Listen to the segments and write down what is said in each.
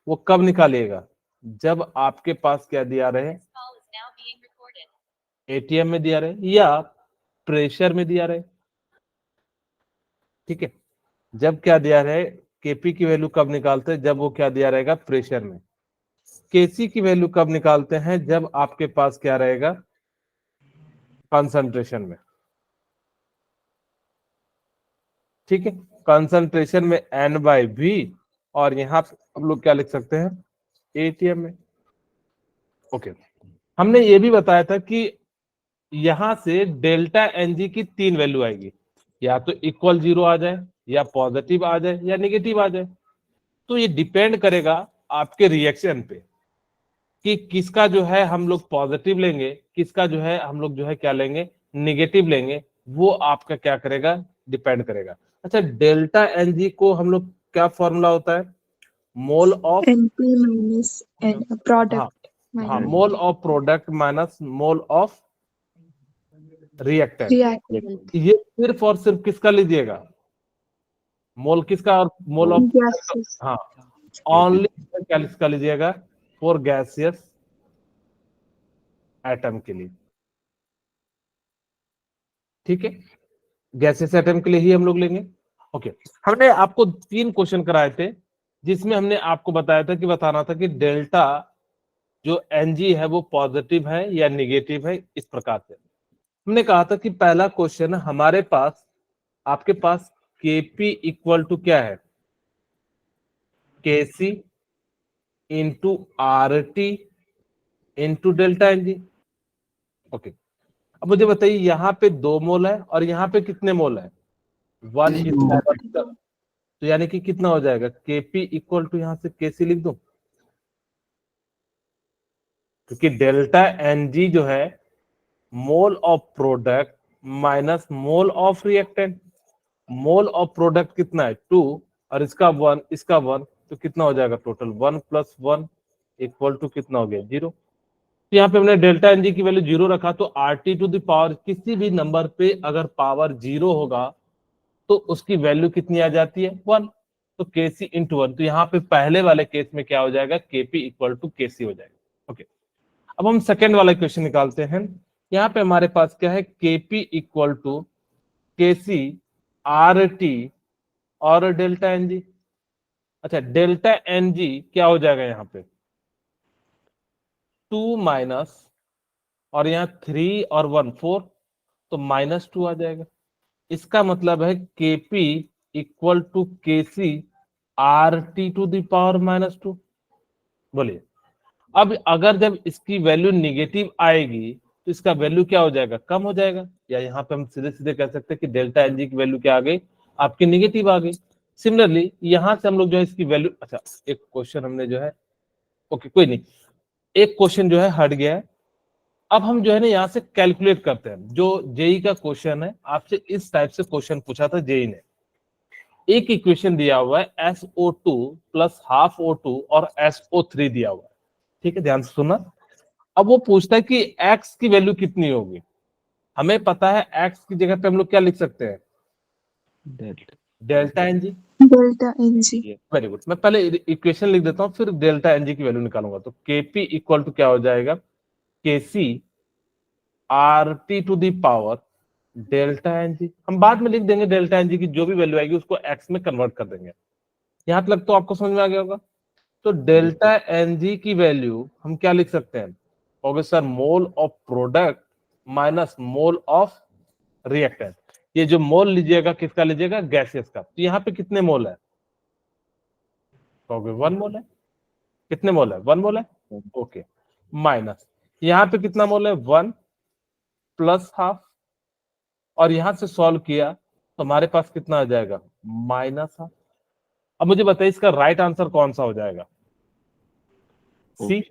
वो कब निकालिएगा? जब आपके पास क्या दिया रहे, एटीएम में दिया रहे या प्रेशर में दिया रहे। ठीक है, जब क्या दिया रहे, केपी की वैल्यू कब निकालते हैं? जब वो क्या दिया रहेगा, प्रेशर में। केसी की वैल्यू कब निकालते हैं? जब आपके पास क्या रहेगा, कंसंट्रेशन में। ठीक है, कंसंट्रेशन में N/V, और यहां हम लोग क्या लिख सकते हैं, एटीएम में। ओके, हमने ये भी बताया था कि यहां से डेल्टा एनजी की 3 वैल्यू आएगी, या तो इक्वल 0 आ जाए, या पॉजिटिव आ जाए, या नेगेटिव आ जाए। तो ये डिपेंड करेगा आपके रिएक्शन पे कि किसका जो है हम लोग पॉजिटिव लेंगे, किसका जो है हम लोग जो है क्या लेंगे, नेगेटिव लेंगे। वो आपका क्या करेगा, डिपेंड करेगा। अच्छा, डेल्टा एनजी को हम लोग क्या फॉर्मूला होता है, mole of NP minus N product हाँ, minus mole of product minus mole of reactant. reactant ये सिर्फ और सिर्फ किसका लीजिएगा, मोल किसका और मोल ऑफ, gases हाँ, ओनली क्या किसका लीजिएगा, फॉर गैसियस एटम के लिए। ठीक है, गैसियस एटम के लिए ही हम लोग लेंगे। ओके, हमने आपको 3 क्वेश्चन कराए थे, जिसमें हमने आपको बताया था कि बताना था कि डेल्टा जो एनजी है वो पॉजिटिव है या निगेटिव है। इस प्रकार से हमने कहा था कि पहला क्वेश्चन हमारे पास, आपके पास केपी इक्वल टू क्या है, KC into R T into delta NG. Okay, अब मुझे बताइए, यहाँ पे 2 मोल है और यहाँ पे कितने मोल है, 1 इज पावर, तो यानी कि कितना हो जाएगा, केपी इक्वल टू यहाँ से केसी लिख दूं, क्योंकि डेल्टा एनजी जो है मोल of product minus mole of reactant. Mole of product कितना है, 2, और इसका 1, इसका 1, तो कितना हो जाएगा टोटल, 1 + 1 इक्वल टू कितना हो गया, 0। तो यहाँ पे हमने डेल्टा एनजी की वैल्यू 0 रखा, तो आरटी टू द पावर, किसी भी नंबर पे अगर पावर 0 होगा तो उसकी वैल्यू कितनी आ जाती है, 1। तो केसी इंटू 1, तो यहाँ पे पहले वाले केस में क्या हो जाएगा, केपी इक्वल टू केसी हो जाएगा। ओके, अब हम सेकेंड वाला क्वेश्चन निकालते हैं। यहाँ पे हमारे पास क्या है, KP equal to KC R T और डेल्टा एनजी। अच्छा, डेल्टा एनजी क्या हो जाएगा, यहाँ पे 2 माइनस, और यहाँ 3 और 1 4, तो -2 आ जाएगा। इसका मतलब है KP equal to KC R T to the power -2। बोलिए, अब अगर जब इसकी वैल्यू निगेटिव आएगी तो इसका वैल्यू क्या हो जाएगा, कम हो जाएगा। या यहाँ पे हम सीधे सीधे कह सकते हैं कि डेल्टा एनजी की वैल्यू क्या आ गई, आपकी निगेटिव आ गई। सिमिलरली यहाँ से हम लोग जो है इसकी वैल्यू, अच्छा एक क्वेश्चन हमने जो है, ओके कोई नहीं, एक क्वेश्चन जो है हट गया है। अब हम जो है ना यहाँ से कैलकुलेट करते हैं। जो जेई का क्वेश्चन है, आपसे इस टाइप से क्वेश्चन पूछा था जेई ने। एक इक्वेशन दिया हुआ है SO2 + ½ O2 और SO3 दिया हुआ है। ठीक है, ध्यान से सुनना। अब वो पूछता है कि x की वैल्यू कितनी होगी। हमें पता है x की जगह पे हम लोग क्या लिख सकते हैं, delta NG. delta NG very good, मैं पहले इक्वेशन लिख देता हूँ, फिर डेल्टा एनजी की वैल्यू निकालूंगा। तो केपी इक्वल टू क्या हो जाएगा, KC R T to the power delta NG. हम बाद में लिख देंगे डेल्टा एनजी की जो भी वैल्यू आएगी उसको एक्स में कन्वर्ट कर देंगे। यहां तक तो आपको समझ में आ गया होगा। तो डेल्टा एनजी की वैल्यू हम क्या लिख सकते हैं, okay sir, mole of product minus mole of reactant. ये जो मोल लीजिएगा किसका लीजिएगा, गैसेस का। तो यहाँ पे कितने मोल है, ओके 1 मोल है। कितने मोल है, 1 मोल है। ओके, माइनस यहाँ पे कितना मोल है, 1 + ½ और यहां से सॉल्व किया तो हमारे पास कितना आ जाएगा, -½ अब मुझे बताइए इसका राइट आंसर कौन सा हो जाएगा, सी।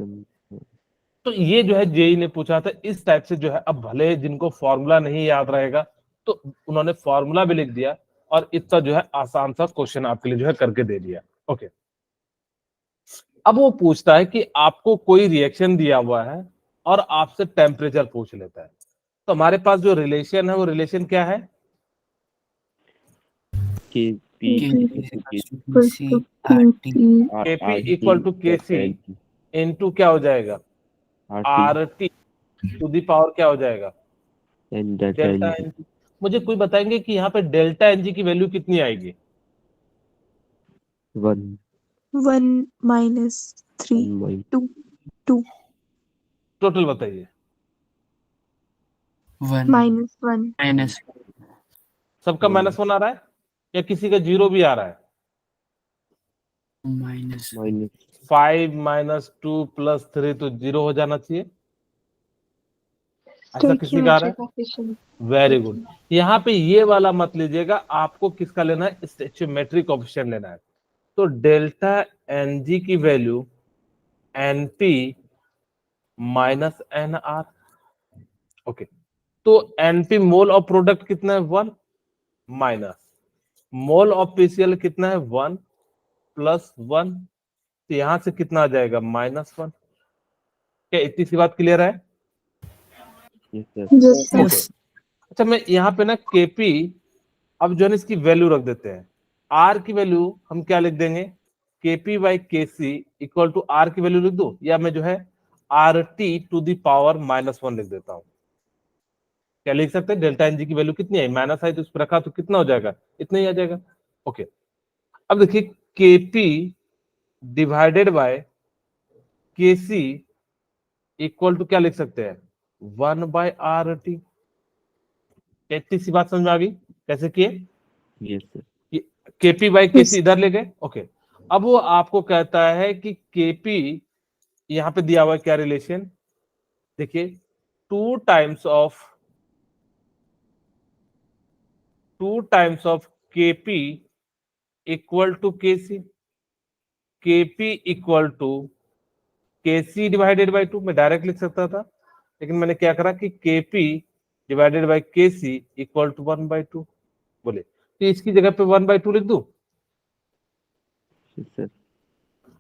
तो ये जो है जेई ने पूछा था इस टाइप से जो है। अब भले जिनको फॉर्मूला नहीं याद रहेगा तो उन्होंने फॉर्मूला भी लिख दिया और इतना जो है आसान सा क्वेश्चन आपके लिए जो है करके दे दिया। ओके, अब वो पूछता है कि आपको कोई रिएक्शन दिया हुआ है और आपसे टेम्परेचर पूछ लेता है। तो हमारे पास जो रिलेशन है वो रिलेशन क्या है, equals to KP KP equal to KC into क्या हो जाएगा RT टू दी पावर क्या हो जाएगा डेल्टा एनजी। मुझे कोई बताएंगे कि यहाँ पे डेल्टा एनजी की वैल्यू कितनी आएगी 1 minus 3 2 टोटल बताइए -1 सबका -1 आ रहा है या किसी का 0 भी आ रहा है 5 -2 + 3 तो 0 हो जाना चाहिए ऐसा किसी का आ रहा है coefficient वेरी गुड। यहाँ पे ये वाला मत लीजिएगा आपको किसका लेना है स्टोइचियोमेट्रिक कोएफिशिएंट लेना है। तो डेल्टा एनजी की value NP minus NR okay. तो एनपी मोल ऑफ प्रोडक्ट कितना है 1 माइनस मोल ऑफ पीसीएल कितना है 1 + 1 तो यहां से कितना आ जाएगा -1। क्या इतनी सी बात क्लियर है ओके। अच्छा मैं यहाँ पे ना केपी अब जो है इसकी वैल्यू रख देते हैं आर की वैल्यू हम क्या लिख देंगे KP by K C equal to R की वैल्यू लिख दो या मैं जो है R T to the power -1 लिख देता हूं। क्या लिख सकते हैं डेल्टा एनजी की वैल्यू कितनी आई माइनस आई तो इस पर रखा तो कितना हो जाएगा इतना ही आ जाएगा ओके। अब देखिए केपी डिवाइडेड बाय के सी इक्वल टू क्या लिख सकते हैं 1/RT। इतनी सी बात समझ में आ गई कैसे किए केपी बाई केसी इधर ले गए ओके। अब वो आपको कहता है कि केपी यहां पे दिया हुआ है क्या रिलेशन देखिए 2 times of KP equal to KC KP equal to KC divided by 2 मैं डायरेक्ट लिख सकता था लेकिन मैंने क्या करा कि KP divided by KC equal to 1/2 बोले तो इसकी जगह पे 1/2 लिख दूं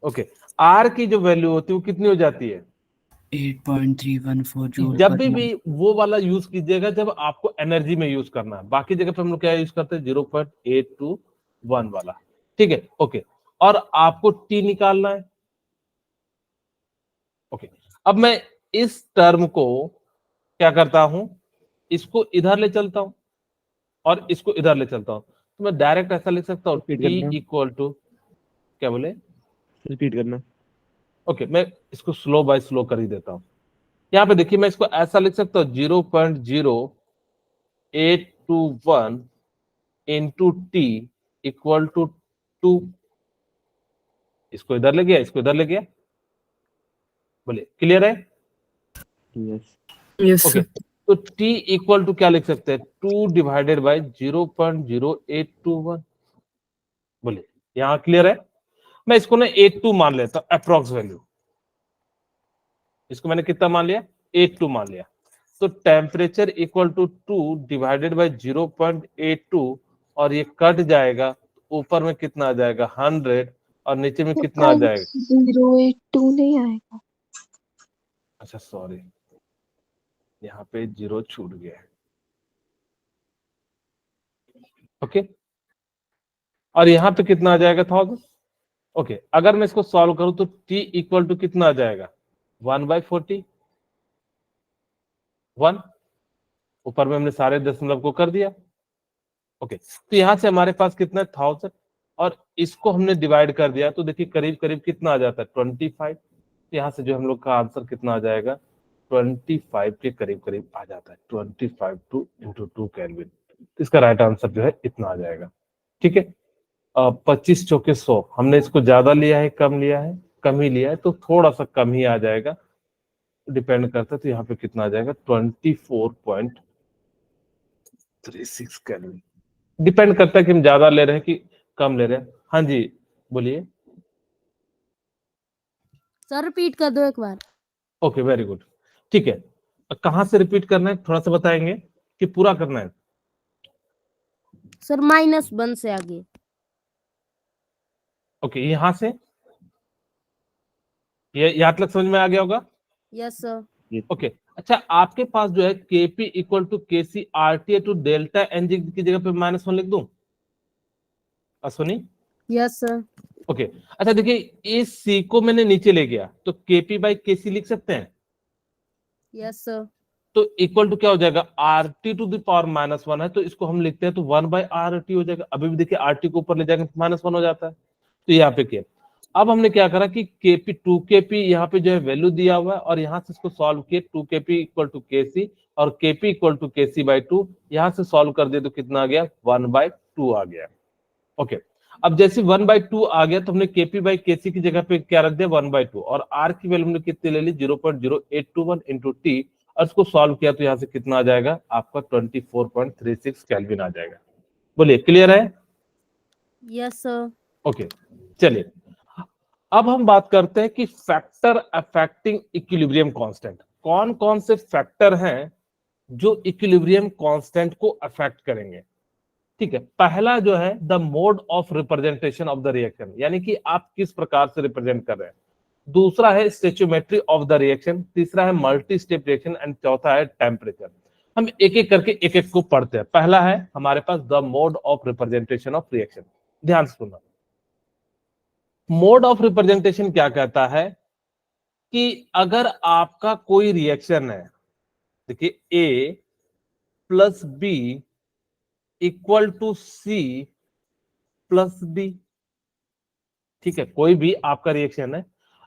ओके। आर की जो वैल्यू होती है वो कितनी हो जाती है 8.314 जूल जब भी वो वाला यूज कीजिएगा जब आपको एनर्जी में यूज करना है बाकी जगह पे हम लोग क्या यूज करते हैं 0.821 वाला ठीक है ओके। और आपको टी निकालना है ओके। अब मैं इस टर्म को क्या करता हूं इसको इधर ले चलता हूं और इसको इधर ले चलता हूं तो मैं डायरेक्ट ऐसा लिख सकता हूं टी इक्वल टू क्या बोले रिपीट करना ओके। मैं इसको स्लो बाय स्लो कर ही देता हूं यहाँ पे देखिए मैं इसको ऐसा लिख सकता हूँ 0.0821 इंटू टी इक्वल टू 2 इसको इधर ले गया इसको इधर ले गया बोले क्लियर है यस ओके। तो टी इक्वल टू क्या लिख सकते हैं 2 डिवाइडेड बाय 0.0821 बोले यहाँ क्लियर है। मैं इसको ना 82 मान लेता हूं अप्रोक्स वैल्यू इसको मैंने कितना मान लिया 82 मान लिया तो temperature equal to 2 divided by 0.82 और ये कट जाएगा ऊपर में कितना आ जाएगा 100 और नीचे में कितना आ जाएगा 082 नहीं आएगा अच्छा सॉरी यहाँ पे 0 छूट गया ओके। और यहाँ पे कितना आ जाएगा 1000 ओके। अगर मैं इसको सॉल्व करूं तो t इक्वल टू कितना आ जाएगा 1/40 1 ऊपर में हमने सारे दशमलव को कर दिया ओके। तो यहां से हमारे पास कितना है 1000 और इसको हमने डिवाइड कर दिया तो देखिए करीब करीब कितना आ जाता है 25 यहां से जो हम लोग का आंसर कितना आ जाएगा 25 के करीब करीब आ जाता है 25 टू इंटू 2 केल्विन इसका राइट आंसर जो है इतना आ जाएगा ठीक है। 25 चौके 100 हमने इसको ज्यादा लिया है कम लिया है कम ही लिया है तो थोड़ा सा कम ही आ जाएगा डिपेंड करता है तो यहाँ पे कितना आ जाएगा 24.36 केल्विन डिपेंड करता है कि हम ज्यादा ले रहे हैं कि कम ले रहे हैं। हाँ जी बोलिए सर रिपीट कर दो एक बार ओके वेरी गुड ठीक है। कहां से रिपीट करना है थोड़ा सा बताएंगे कि पूरा करना है सर -1 से आगे ओके यहां से ये यहाँ तक समझ में आ गया होगा यस सर ओके। अच्छा आपके पास जो है KP equal to KC RT to delta NG की जगह पे -1 लिख दूं अश्विनी? Yes sir. ओके अच्छा देखिए, इस सी को मैंने नीचे ले गया तो केपी बाई केसी लिख सकते हैं। Yes sir. तो इक्वल टू क्या हो जाएगा, R T to the power -1 है तो इसको हम लिखते हैं तो 1/RT हो जाएगा। अभी भी देखिए आरटी को ऊपर ले जाएंगे तो -1 हो जाता है। तो यहाँ पे क्या, अब हमने क्या करा कि केपी 2kp यहाँ पे जो है वैल्यू दिया हुआ है और यहाँ से इसको सॉल्व किए 2kp इक्वल टू केसी और KP equal to KC by 2, यहाँ से सॉल्व कर दिए तो कितना आ गया 1/2 आ गया। ओके अब जैसे 1/2 आ गया तो हमने केपी बाई केसी की जगह पे क्या रख दिया 1/2 और आर की वैल्यू हमने कितनी ले ली 0.0821 इंटू टी और इसको सॉल्व किया तो यहाँ से कितना आ जाएगा आपका 24.36 केल्विन आ जाएगा। बोलिए क्लियर है? Yes sir. ओके चलिए अब हम बात करते हैं कि फैक्टर अफेक्टिंग इक्विलिब्रियम कांस्टेंट। कौन कौन से फैक्टर हैं जो इक्विलिब्रियम कांस्टेंट को अफेक्ट करेंगे। ठीक है, पहला जो है the mode of representation of the reaction, यानी कि आप किस प्रकार से रिप्रेजेंट कर रहे हैं। दूसरा है स्टेचोमेट्री ऑफ द रिएक्शन, तीसरा है मल्टी स्टेप रिएक्शन एंड चौथा है टेम्परेचर। हम एक एक करके एक एक को पढ़ते हैं। पहला है हमारे पास the mode of representation of reaction. ध्यान से सुनना, मोड ऑफ रिप्रेजेंटेशन क्या कहता है कि अगर आपका कोई रिएक्शन है, देखिए A plus B equal to C plus D, ठीक है, कोई भी आपका रिएक्शन है,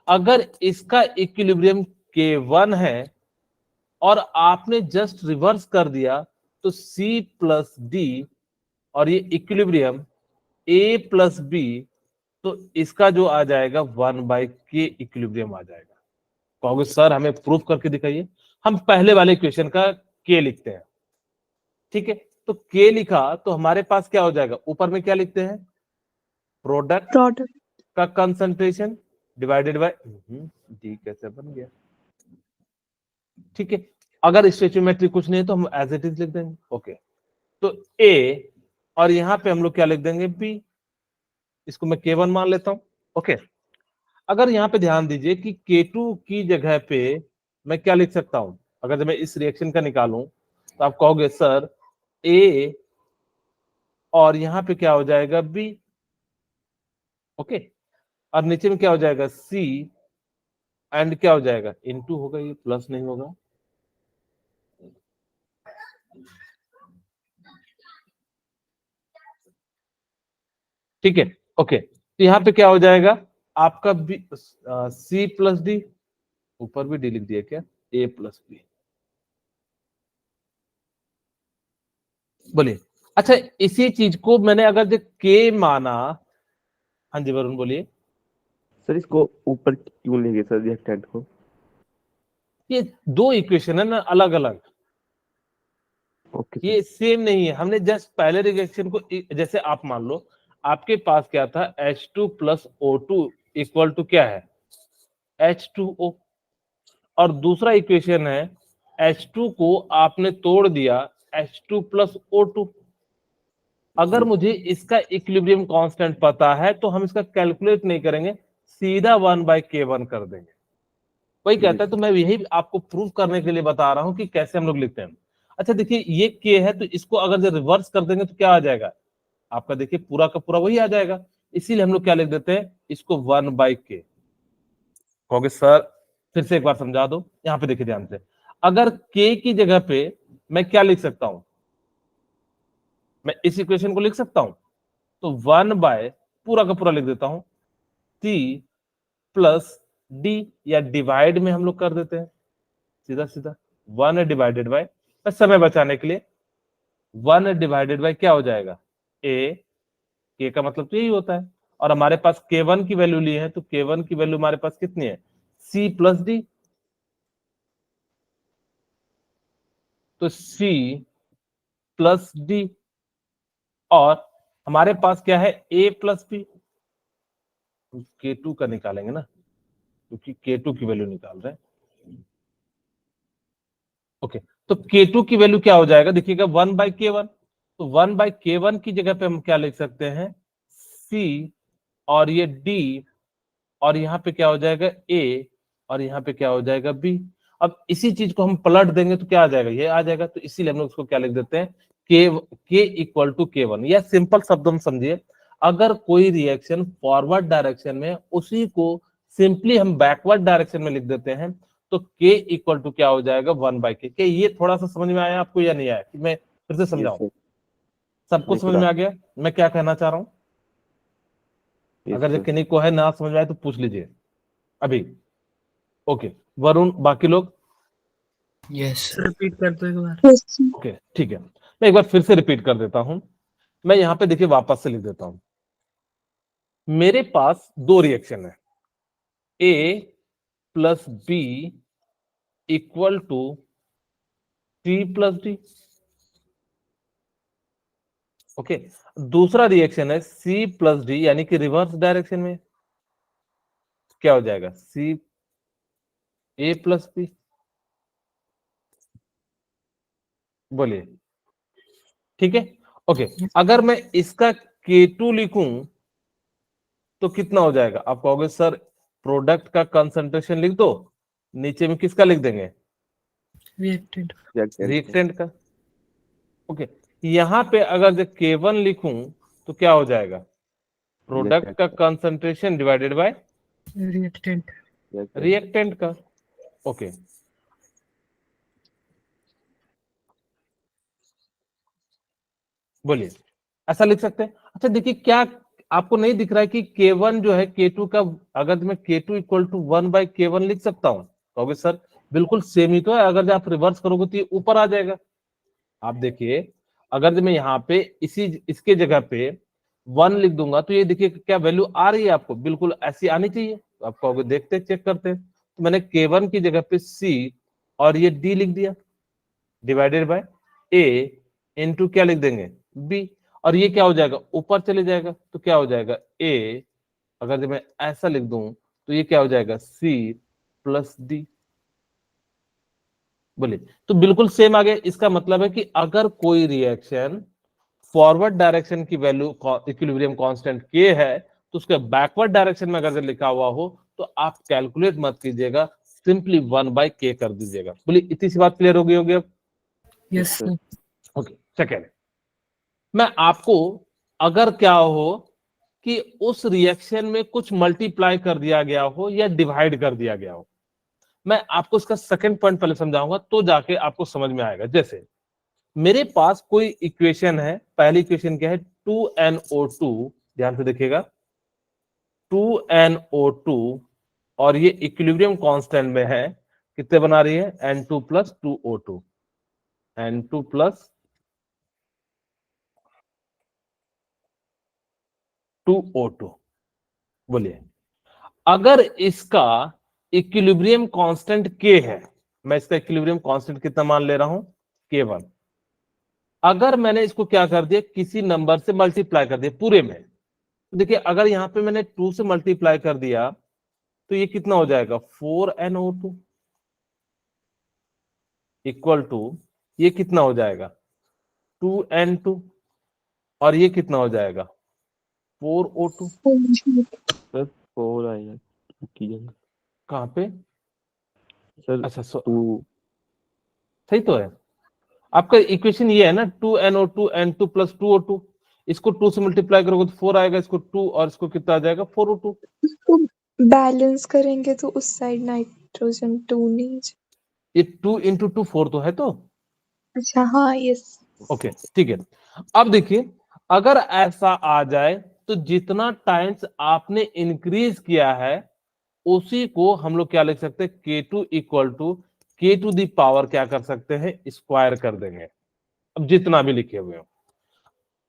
अगर इसका इक्विलिब्रियम K1 है और आपने जस्ट रिवर्स कर दिया तो C प्लस डी और ये इक्विलिब्रियम A प्लस बी, तो इसका जो आ जाएगा 1/K इक्विलिब्रियम आ जाएगा। कहोगे सर हमें प्रूफ करके दिखाइए। हम पहले वाले इक्वेशन का K लिखते हैं, ठीक है, तो K लिखा तो हमारे पास क्या हो जाएगा, ऊपर में क्या लिखते हैं प्रोडक्ट का कंसंट्रेशन डिवाइडेड बाय डी, कैसे बन गया। ठीक है, अगर स्टेचोमेट्री कुछ नहीं है तो हम एज इट इज लिख देंगे। ओके तो ए और यहां पे हम लोग क्या लिख देंगे बी, इसको मैं K1 मान लेता हूं। ओके अगर यहाँ पे ध्यान दीजिए कि K2 की जगह पे मैं क्या लिख सकता हूं, अगर जब मैं इस रिएक्शन का निकालूं तो आप कहोगे सर ए और यहाँ पे क्या हो जाएगा बी। ओके और नीचे में क्या हो जाएगा सी एंड क्या हो जाएगा इनटू होगा, ये प्लस नहीं होगा। ठीक है ओके तो यहाँ पे क्या हो जाएगा आपका बी सी प्लस डी, ऊपर भी डी लिख दिया क्या, ए प्लस बी। बोलिए अच्छा इसी चीज को मैंने अगर जो के माना, हाँ जी वरुण बोलिए। सर इसको ऊपर क्यों लेंगे सर रिएक्टेंट को? ये दो इक्वेशन है ना अलग अलग, ओके ये सेम नहीं है। हमने जस्ट पहले रिएक्शन को जैसे आप मान लो आपके पास क्या था H2 plus O2 equal to क्या है H2O, और दूसरा इक्वेशन है H2 को आपने तोड़ दिया H2 प्लस O2। अगर मुझे इसका इक्विलिब्रियम कांस्टेंट पता है तो हम इसका कैलकुलेट नहीं करेंगे, सीधा 1/K1 कर देंगे। वही कहता है, तो मैं यही आपको प्रूव करने के लिए बता रहा हूं कि कैसे हम लोग लिखते हैं। अच्छा देखिए ये K है तो इसको अगर जो रिवर्स कर देंगे तो क्या आ जाएगा आपका, देखिए पूरा का पूरा वही आ जाएगा। इसीलिए हम लोग क्या लिख देते हैं इसको 1/K। कहोगे सर फिर से एक बार समझा दो, यहाँ पे देखिए ध्यान से, अगर K की जगह पे मैं क्या लिख सकता हूं, मैं इस इक्वेशन को लिख सकता हूं तो 1/ पूरा का पूरा लिख देता हूं C प्लस डी, या डिवाइड में हम लोग कर देते हैं सीधा सीधा 1 डिवाइडेड बाय, बस समय बचाने के लिए 1 डिवाइडेड बाय क्या हो जाएगा ए, के का मतलब तो यही होता है, और हमारे पास K1 की वैल्यू ली है तो K1 की वैल्यू हमारे पास कितनी है C प्लस डी, तो C प्लस डी, और हमारे पास क्या है A प्लस बी, K2 का निकालेंगे ना क्योंकि K2 की वैल्यू निकाल रहे हैं। ओके तो K2 की वैल्यू क्या हो जाएगा देखिएगा 1/K1, तो 1/K1 की जगह पे हम क्या लिख सकते हैं C और ये D, और यहाँ पे क्या हो जाएगा A और यहाँ पे क्या हो जाएगा B। अब इसी चीज को हम पलट देंगे तो क्या आ जाएगा, ये आ जाएगा। तो इसीलिए हम लोग उसको क्या लिख देते हैं K इक्वल टू K1, या सिंपल शब्द हम समझिए, अगर कोई रिएक्शन फॉरवर्ड डायरेक्शन में, उसी को सिंपली हम बैकवर्ड डायरेक्शन में लिख देते हैं, तो K इक्वल टू क्या हो जाएगा 1/K। क्या ये थोड़ा सा समझ में आया आपको या नहीं आया? कि मैं फिर से समझाऊं? sir. सबको नहीं, समझ पूरा। में आ गया मैं क्या कहना चाह रहा हूं? Yes, अगर sir. किन्हीं को है ना समझ में आए तो पूछ लीजिए अभी। ओके वरुण, बाकी लोग? यस रिपीट कर दो एक बार। yes sir. ओके ठीक है, मैं एक बार फिर से रिपीट कर देता हूं। मैं यहां पे देखिए वापस से लिख देता हूं। मेरे पास दो रिएक्शन है, A plus B equal to C plus D। Okay, दूसरा रिएक्शन है C प्लस D, यानी कि रिवर्स डायरेक्शन में क्या हो जाएगा C A प्लस B। बोलिए, ठीक है? ओके, अगर मैं इसका K2 लिखूं तो कितना हो जाएगा? आप कहोगे सर प्रोडक्ट का कंसंट्रेशन लिख दो, नीचे में किसका लिख देंगे? रिएक्टेंट। Reactant. रिएक्टेंट का। ओके, यहां पे अगर जो K1 लिखूं तो क्या हो जाएगा? प्रोडक्ट का concentration divided by reactant. Reactant. Reactant का। ओके, बोलिए, ऐसा लिख सकते हैं? अच्छा देखिए, क्या आपको नहीं दिख रहा है कि K1 जो है K2 का, अगर मैं K2 इक्वल टू 1/K1 लिख सकता हूं? कहोगे सर बिल्कुल सेम ही तो है, अगर आप रिवर्स करोगे तो ये ऊपर आ जाएगा। आप देखिए, अगर मैं यहाँ पे इसके जगह पे 1 लिख दूंगा तो ये देखिए क्या वैल्यू आ रही है आपको? बिल्कुल ऐसी आनी चाहिए। तो आप कहोगे देखते चेक करते हैं, तो मैंने K1 की जगह पे C और ये D लिख दिया डिवाइडेड बाय A इंटू क्या लिख देंगे B, और ये क्या हो जाएगा? ऊपर चले जाएगा। तो क्या हो जाएगा A, अगर जब मैं ऐसा लिख दूं तो ये क्या हो जाएगा C प्लस D। बोलिए, तो बिल्कुल सेम आ गया। इसका मतलब है कि अगर कोई रिएक्शन फॉरवर्ड डायरेक्शन की वैल्यू इक्विलिब्रियम कांस्टेंट K है, तो उसके बैकवर्ड डायरेक्शन में अगर लिखा हुआ हो तो आप कैलकुलेट मत कीजिएगा, सिंपली 1/K कर दीजिएगा। बोलिए, इतनी सी बात क्लियर होगी अब? Yes sir. ओके, सेकेंड, मैं आपको अगर क्या हो कि उस रिएक्शन में कुछ मल्टीप्लाई कर दिया गया हो या डिवाइड कर दिया गया हो, मैं आपको इसका सेकंड पॉइंट पहले समझाऊंगा तो जाके आपको समझ में आएगा। जैसे मेरे पास कोई इक्वेशन है, पहली इक्वेशन क्या है? 2NO2, ध्यान से देखिएगा, 2NO2, और ये इक्विलिब्रियम कांस्टेंट में है, कितने बना रही है? N2 plus 2O2, N2 plus 2O2। बोलिए, अगर इसका इक्विलिब्रियम कांस्टेंट K है, मैं इसका इक्विलिब्रियम कांस्टेंट कितना मान ले रहा हूं? K1। अगर मैंने इसको क्या कर दिया, किसी नंबर से मल्टीप्लाई कर दिया पूरे में, तो देखिए अगर यहां पे मैंने 2 से मल्टीप्लाई कर दिया तो ये कितना हो जाएगा? 4NO2 इक्वल टू, ये कितना हो जाएगा? 2N2, और ये कितना हो जाएगा? 4O2। सर 4 आएगा की जगह। कहां पे? सर अच्छा, 2 सही तो है आपका इक्वेशन, ये है ना 2NO2 N2 प्लस 2O2। इसको 2 से मल्टीप्लाई करोगे तो 4 आएगा, इसको 2 और इसको कितना आ जाएगा? 4O2। उसको बैलेंस करेंगे तो उस साइड नाइट्रोजन 2 नहीं। ये 2 इंटू 2 4 तो है तो। अच्छा हाँ यस। ओके ठीक है, अब देखिए अगर ऐसा आ जाए तो जितना टाइम्स आपने इंक्रीज किया है उसी को हम लोग क्या लिख सकते हैं? K2 equal to K to the power क्या कर सकते हैं? स्क्वायर कर देंगे, अब जितना भी लिखे हुए हो।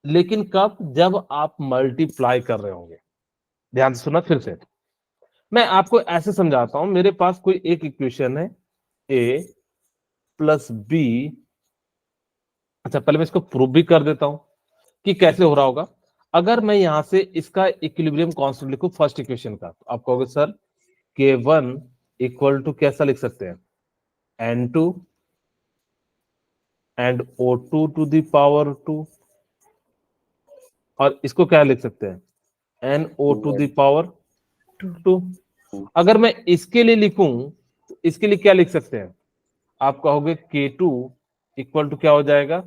लेकिन कब? जब आप मल्टीप्लाई कर रहे होंगे। ध्यान से सुना फिर से, मैं आपको ऐसे समझाता हूं। मेरे पास कोई एक इक्वेशन है A प्लस B। अच्छा, पहले मैं इसको प्रूव भी कर देता हूं कि कैसे हो रहा होगा। अगर मैं यहां से इसका इक्विलिब्रियम कांस्टेंट लिखूं फर्स्ट इक्वेशन का, तो आप कहोगे सर K1 इक्वल टू कैसा लिख सकते हैं? N2 and O2 to the power 2, और इसको क्या लिख सकते हैं? NO to the power 2। अगर मैं इसके लिए लिखूं तो इसके लिए क्या लिख सकते हैं? आप कहोगे K2 इक्वल टू क्या हो जाएगा?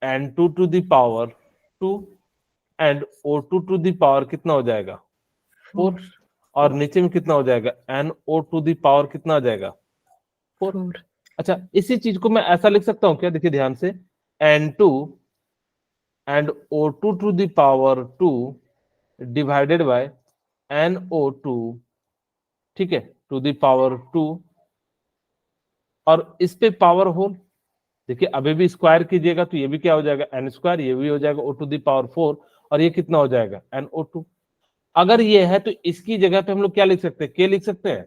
N2 to the power 2, and O2 to the power कितना हो जाएगा 4, और नीचे में कितना हो जाएगा NO टू दी पावर कितना हो जाएगा 4। 4 अच्छा, इसी चीज को मैं ऐसा लिख सकता हूं क्या, देखिए ध्यान से, N2 and O2 to the power 2 divided by NO2, ठीक है, टू दी पावर 2, और इस पे पावर होल। देखिए अभी भी स्क्वायर कीजिएगा तो ये भी क्या हो जाएगा n स्क्वायर, ये भी हो जाएगा O टू दी पावर 4, और ये कितना हो जाएगा NO2। अगर ये है तो इसकी जगह पे हम लोग क्या लिख सकते हैं, k लिख सकते हैं।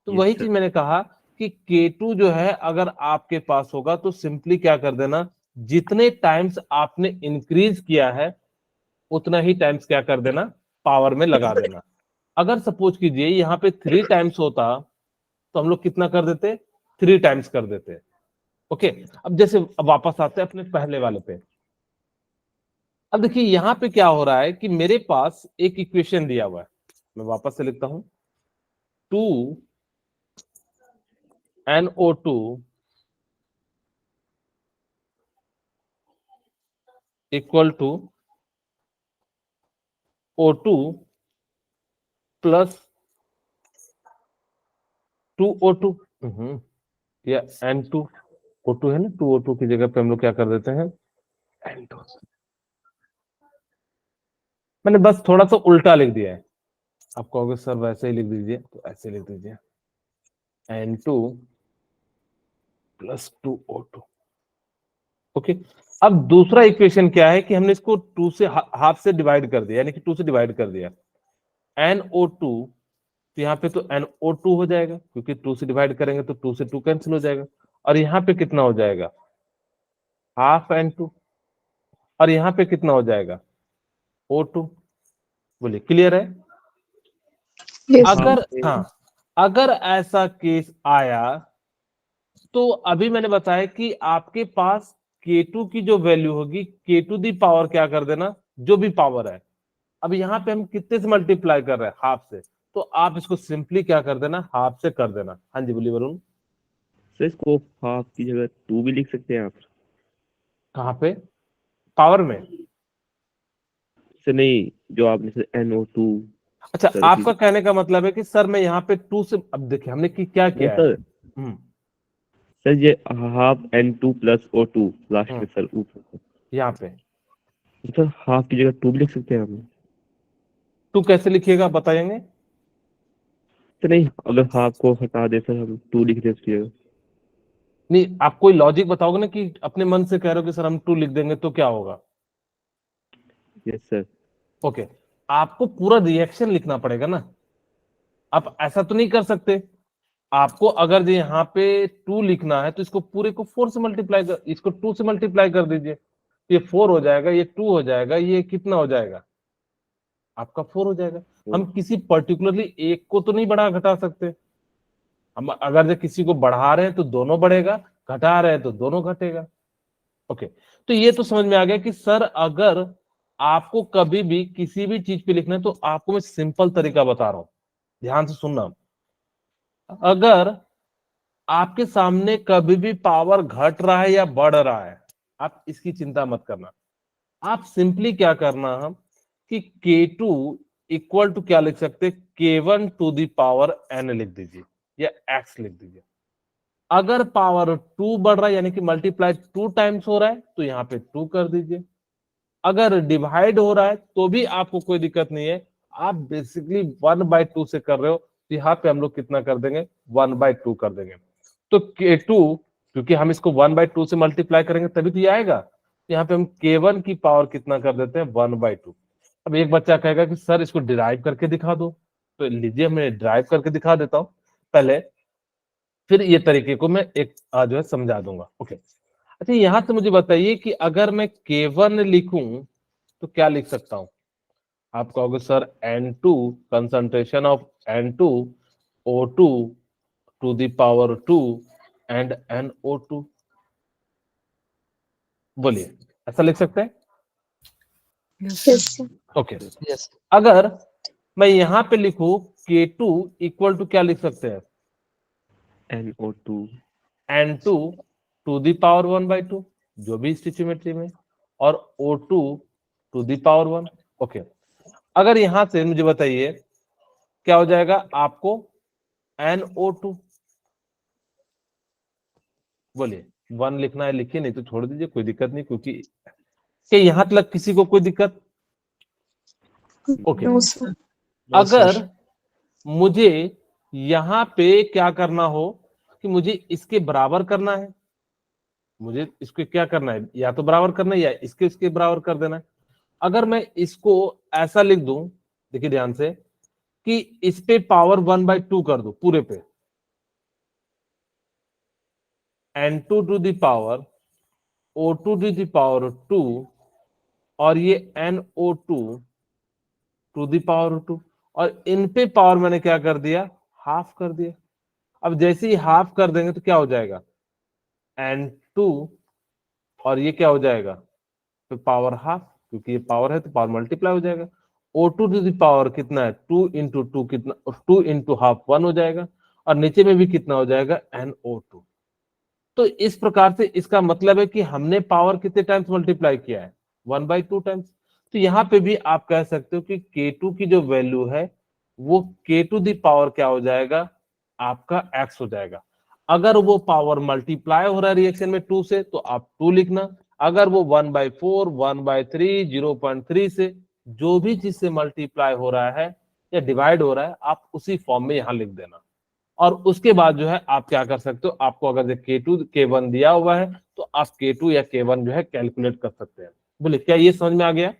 तो Yes, वही sir. चीज मैंने कहा कि K2 जो है अगर आपके पास होगा तो सिंपली क्या कर देना, जितने टाइम्स आपने इंक्रीज किया है उतना ही टाइम्स क्या कर देना, पावर में लगा देना। अगर सपोज कीजिए यहाँ पे 3 टाइम्स होता तो हम लोग कितना कर देते, 3 टाइम्स कर देते। ओके, अब जैसे अब वापस आते हैं अपने पहले वाले पे। अब देखिए यहाँ पे क्या हो रहा है कि मेरे पास एक इक्वेशन दिया हुआ है, मैं वापस से लिखता हूं, 2NO2 equal to O2 plus 2O2, या N2 O2 है ना, 2O2 की जगह पे हम लोग क्या कर देते हैं N2। मैंने बस थोड़ा सा उल्टा लिख दिया है, आप कहोगे सर वैसे ही लिख दीजिए, तो ऐसे लिख दीजिए N2 प्लस 2O2। ओके, अब दूसरा इक्वेशन क्या है कि हमने इसको 2 से हाफ से डिवाइड कर दिया, यानी कि 2 से डिवाइड कर दिया, NO2, तो यहाँ पे तो NO2 हो जाएगा क्योंकि 2 से डिवाइड करेंगे तो 2 से 2 कैंसिल हो जाएगा, और यहाँ पे कितना हो जाएगा हाफ N2, और यहाँ पे कितना हो जाएगा O2। बोलिए क्लियर है। यस अगर हाँ, अगर ऐसा केस आया तो अभी मैंने बताया कि आपके पास K2 की जो वैल्यू होगी, K2 दी पावर क्या कर देना, जो भी पावर है। अब यहाँ पे हम कितने से मल्टीप्लाई कर रहे हैं, हाफ से, तो आप इसको सिंपली क्या कर देना, हाफ से कर देना। हाँ जी बोलिए वरुण। सर इसको हाफ की जगह 2 भी लिख सकते हैं आप। कहाँ पे, पावर में? सर नहीं, जो आपने सर NO2 अच्छा, सर आपका कहने का मतलब है कि सर मैं यहाँ पे 2 से, अब देखिए हमने क्या किया है। सर हम्म, सर ये half N2 plus O2 last में सर ऊपर, यहाँ पे सर हाफ की जगह 2 भी लिख सकते हैं आप। 2 कैसे लिखिएगा बताएंगे? तो नहीं, अगर हाफ को हटा दे सर हम 2 लिख दे उसकी जगह। नहीं, आप कोई लॉजिक बताओगे ना कि अपने मन से कह रहे हो कि सर हम 2 लिख देंगे तो क्या होगा। Yes sir. ओके, आपको पूरा रिएक्शन लिखना पड़ेगा ना, आप ऐसा तो नहीं कर सकते। आपको अगर जो यहाँ पे 2 लिखना है तो इसको पूरे को 4 से मल्टीप्लाई कर, इसको 2 से मल्टीप्लाई कर दीजिए, ये 4 हो जाएगा, ये 2 हो जाएगा, ये कितना हो जाएगा आपका 4 हो जाएगा। हम किसी पर्टिकुलरली एक को तो नहीं बढ़ा घटा सकते, हम अगर जो किसी को बढ़ा रहे हैं तो दोनों बढ़ेगा, घटा रहे हैं तो दोनों घटेगा। ओके, तो ये तो समझ में आ गया कि सर अगर आपको कभी भी किसी भी चीज पे लिखना है तो आपको मैं सिंपल तरीका बता रहा हूं, ध्यान से सुनना। अगर आपके सामने कभी भी पावर घट रहा है या बढ़ रहा है, आप इसकी चिंता मत करना। आप सिंपली क्या करना हम कि K2 इक्वल टू क्या लिख सकते, K1 to the power n लिख दीजिए या x लिख दीजिए। अगर पावर 2 बढ़ रहा है यानी कि मल्टीप्लाई 2 टाइम्स हो रहा है तो यहाँ पे 2 कर दीजिए। अगर डिवाइड हो रहा है तो भी आपको कोई दिक्कत नहीं है, आप बेसिकली 1/2 से कर रहे हो तो यहाँ पे हम लोग कितना कर देंगे 1/2 कर देंगे। तो K2, क्योंकि हम इसको 1/2 से मल्टीप्लाई करेंगे तभी तो ये आएगा, तो यहाँ पे हम K1 की पावर कितना कर देते हैं 1/2। अब एक बच्चा कहेगा कि सर इसको डिराइव करके दिखा दो, तो लीजिए मैं डिराइव करके दिखा देता हूं पहले, फिर ये तरीके को मैं एक जो है समझा दूंगा। ओके, अच्छा यहां से मुझे बताइए कि अगर मैं K1 लिखूं तो क्या लिख सकता हूं। आप कहोगे sir N2 concentration of N2 O2 to the power 2 and NO2, बोलिए ऐसा लिख सकते हैं। Yes yes sir okay, Yes. अगर मैं यहां पे लिखूं K2 इक्वल टू क्या लिख सकते हैं NO2 N2 to the power 1/2, जो भी स्टिचियोमेट्री में, और O2 to the power 1। Okay, अगर यहां से मुझे बताइए क्या हो जाएगा आपको NO2, बोलिए 1 लिखना है लिखिए, नहीं तो छोड़ दीजिए, कोई दिक्कत नहीं, क्योंकि क्या यहां तक किसी को कोई दिक्कत? Okay, no sir. अगर मुझे यहां पे क्या करना हो कि मुझे इसके बराबर करना है, मुझे इसको क्या करना है, या तो बराबर करना है या इसके इसके बराबर कर देना है। अगर मैं इसको ऐसा लिख दूं, देखिए ध्यान से, कि इस पे पावर 1/2 कर दो पूरे पे, N2 to the power O2 to the power 2, और ये NO2 टू द पावर 2, और इन पे पावर मैंने क्या कर दिया, हाफ कर दिया। अब जैसे ही हाफ कर देंगे तो क्या हो जाएगा, N2, और ये क्या हो जाएगा, तो पावर हाफ, क्योंकि ये पावर है तो पावर मल्टीप्लाई हो जाएगा। O2 टू द पावर कितना है, 2 इंटू 2 कितना, 2 इंटू हाफ 1 हो जाएगा, और नीचे में भी कितना हो जाएगा, NO2। तो इस प्रकार से इसका मतलब है कि हमने पावर कितने टाइम्स मल्टीप्लाई किया है, 1/2 टाइम्स। तो यहाँ पे भी आप कह सकते हो कि K2 की जो वैल्यू है वो K टू दी पावर क्या हो जाएगा, आपका X हो जाएगा। अगर वो पावर मल्टीप्लाई हो रहा है रिएक्शन में 2 से, तो आप 2 लिखना। अगर वो 1/4, 1/3, 0.3 से, जो भी चीज से मल्टीप्लाई हो रहा है या डिवाइड हो रहा है, आप उसी फॉर्म में यहाँ लिख देना। और उसके बाद जो है आप क्या कर सकते हो, आपको अगर K2 K1 दिया हुआ है तो आप K2 या K1 जो है कैलकुलेट कर सकते हैं। बोलिए क्या ये समझ में आ गया?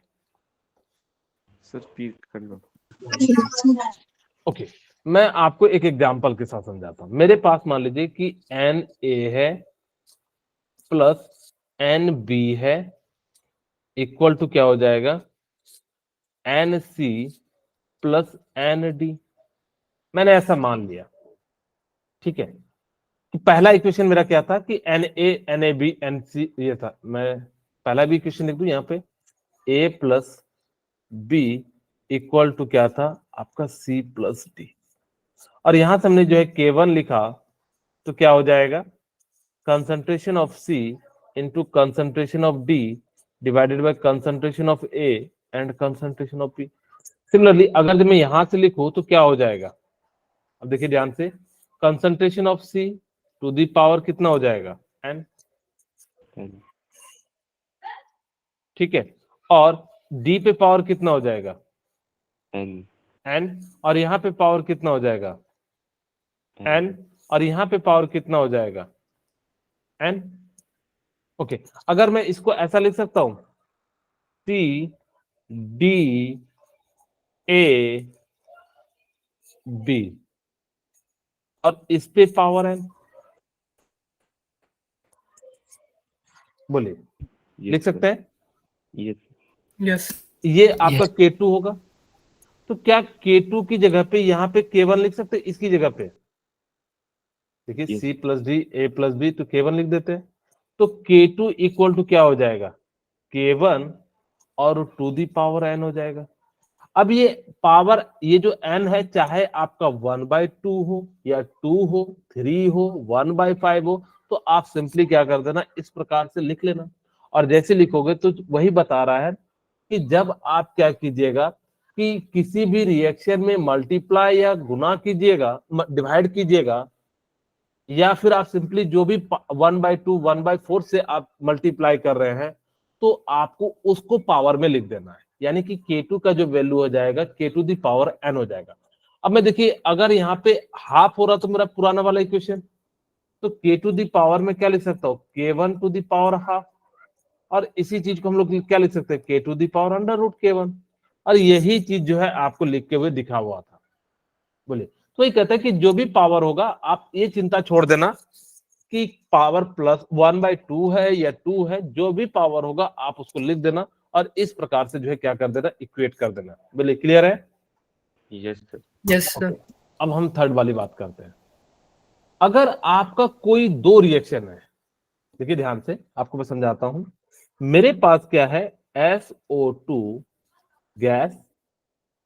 सर रिपीट करना। ओके, मैं आपको एक एग्जांपल के साथ समझाता हूं। मेरे पास मान लीजिए कि Na है प्लस Nb है, इक्वल टू क्या हो जाएगा, Nc प्लस Nd। मैंने ऐसा मान लिया, ठीक है। कि पहला इक्वेशन मेरा क्या था कि Na Nab Nc, ये था। मैं पहला भी इक्वेशन लिख दूं यहाँ पे, A plus B equal to क्या था आपका C प्लस डी, और यहां से हमने जो है K1 लिखा तो क्या हो जाएगा, concentration of C into concentration of D divided by concentration of A and concentration of B। Similarly अगर जब मैं यहां से लिखूं तो क्या हो जाएगा, अब देखिए ध्यान से, concentration of C to the power कितना हो जाएगा, N, ठीक है, और D पे पावर कितना हो जाएगा, N, और यहाँ पे पावर कितना हो जाएगा, N, और यहाँ पे पावर कितना हो जाएगा, N। ओके, अगर मैं इसको ऐसा लिख सकता हूं, C D A B, और इस पे पावर N, बोलिए लिख सकते हैं? Yes Yes. ये आपका Yes. K2 होगा, तो क्या K2 की जगह पे यहाँ पे K1 लिख सकते हैं, इसकी जगह पे देखिए Yes. C plus D A plus बी, तो K1 लिख देते हैं। तो K2 इक्वल टू क्या हो जाएगा, K1 और टू दी पावर N हो जाएगा। अब ये पावर, ये जो N है, चाहे आपका 1/2 हो या 2 हो, 3 हो, 1/5 हो, तो आप सिंपली क्या कर देना, इस प्रकार से लिख लेना। और जैसे लिखोगे तो वही बता रहा है कि जब आप क्या कीजिएगा कि किसी भी रिएक्शन में मल्टीप्लाई या गुना कीजिएगा, डिवाइड कीजिएगा, या फिर आप सिंपली जो भी 1/2, 1/4 से आप मल्टीप्लाई कर रहे हैं, तो आपको उसको पावर में लिख देना है। यानी कि K2 का जो वैल्यू हो जाएगा K to the power N हो जाएगा। अब मैं देखिए, अगर यहाँ पे हाफ हो रहा तो मेरा पुराना वाला इक्वेशन, तो K टू दी पावर में क्या लिख सकता हूँ, K1 to the power half, और इसी चीज को हम लोग क्या लिख सकते हैं, K to the power under root K1। और यही चीज जो है आपको लिख के हुए दिखा हुआ था। बोलिए, तो ये कहता है कि जो भी पावर होगा, आप ये चिंता छोड़ देना कि पावर प्लस 1/2 है या 2 है, जो भी पावर होगा आप उसको लिख देना, और इस प्रकार से जो है क्या कर देना, इक्वेट कर देना। बोलिए क्लियर है? Yes sir. Yes, sir. Okay, अब हम थर्ड वाली बात करते हैं। अगर आपका कोई दो रिएक्शन है, देखिए ध्यान से, आपको मैं समझाता हूं। मेरे पास क्या है, SO2 gas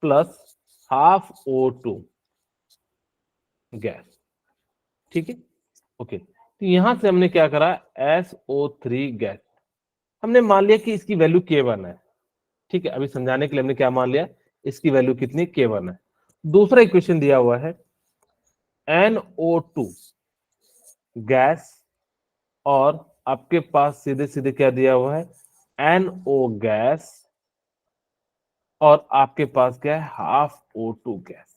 plus half O2 gas, ठीक है। ओके, तो यहां से हमने क्या करा, SO3 गैस, हमने मान लिया कि इसकी वैल्यू K1 है, ठीक है, अभी समझाने के लिए हमने क्या मान लिया, इसकी वैल्यू कितनी, K1 है। दूसरा इक्वेशन दिया हुआ है NO2 गैस, और आपके पास सीधे सीधे क्या दिया हुआ है, NO गैस, और आपके पास क्या है, हाफ O2 गैस।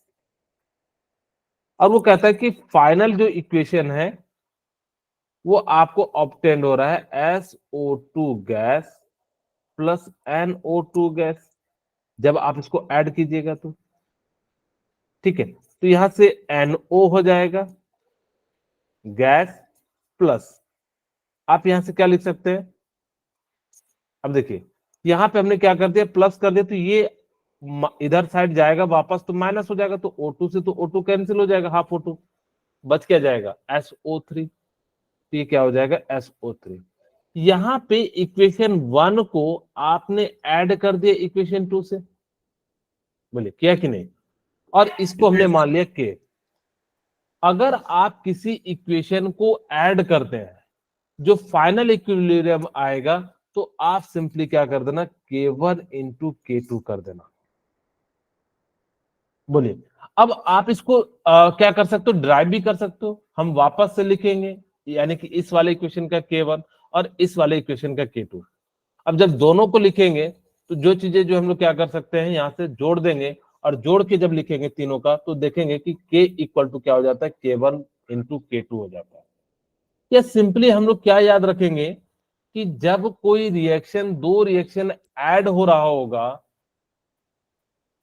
और वो कहता है कि फाइनल जो इक्वेशन है वो आपको ऑब्टेन हो रहा है SO2 gas plus NO2 gas, जब आप इसको ऐड कीजिएगा तो, ठीक है। तो यहां से NO हो जाएगा गैस प्लस, आप यहां से क्या लिख सकते हैं, अब देखिए यहां पे हमने क्या कर दिया, प्लस कर दिया, तो ये इधर साइड जाएगा वापस तो माइनस हो जाएगा, तो O2 से तो O2 कैंसिल हो जाएगा, हाफ O2 बच क्या जाएगा, SO3। तो ये क्या हो जाएगा, SO3। यहां पे इक्वेशन 1 को आपने ऐड कर दिया इक्वेशन 2 से, बोले किया कि नहीं, और इसको हमने मान लिया K। अगर आप किसी इक्वेशन को ऐड करते हैं जो फाइनल इक्विलिब्रियम आएगा, तो आप सिंपली क्या कर देना, K1 इंटू K2 कर देना। बोलिए, अब आप इसको क्या कर सकते हो, ड्राइव भी कर सकते हो। हम वापस से लिखेंगे, यानी कि इस वाले इक्वेशन का K1 और इस वाले इक्वेशन का K2। अब जब दोनों को लिखेंगे तो जो चीजें जो हम लोग क्या कर सकते हैं, यहां से जोड़ देंगे, और जोड़ के जब लिखेंगे तीनों का, तो देखेंगे कि K इक्वल टू क्या हो जाता है, K1 इंटू K2 हो जाता है। या सिंपली हम लोग क्या याद रखेंगे कि जब कोई रिएक्शन, दो रिएक्शन ऐड हो रहा होगा,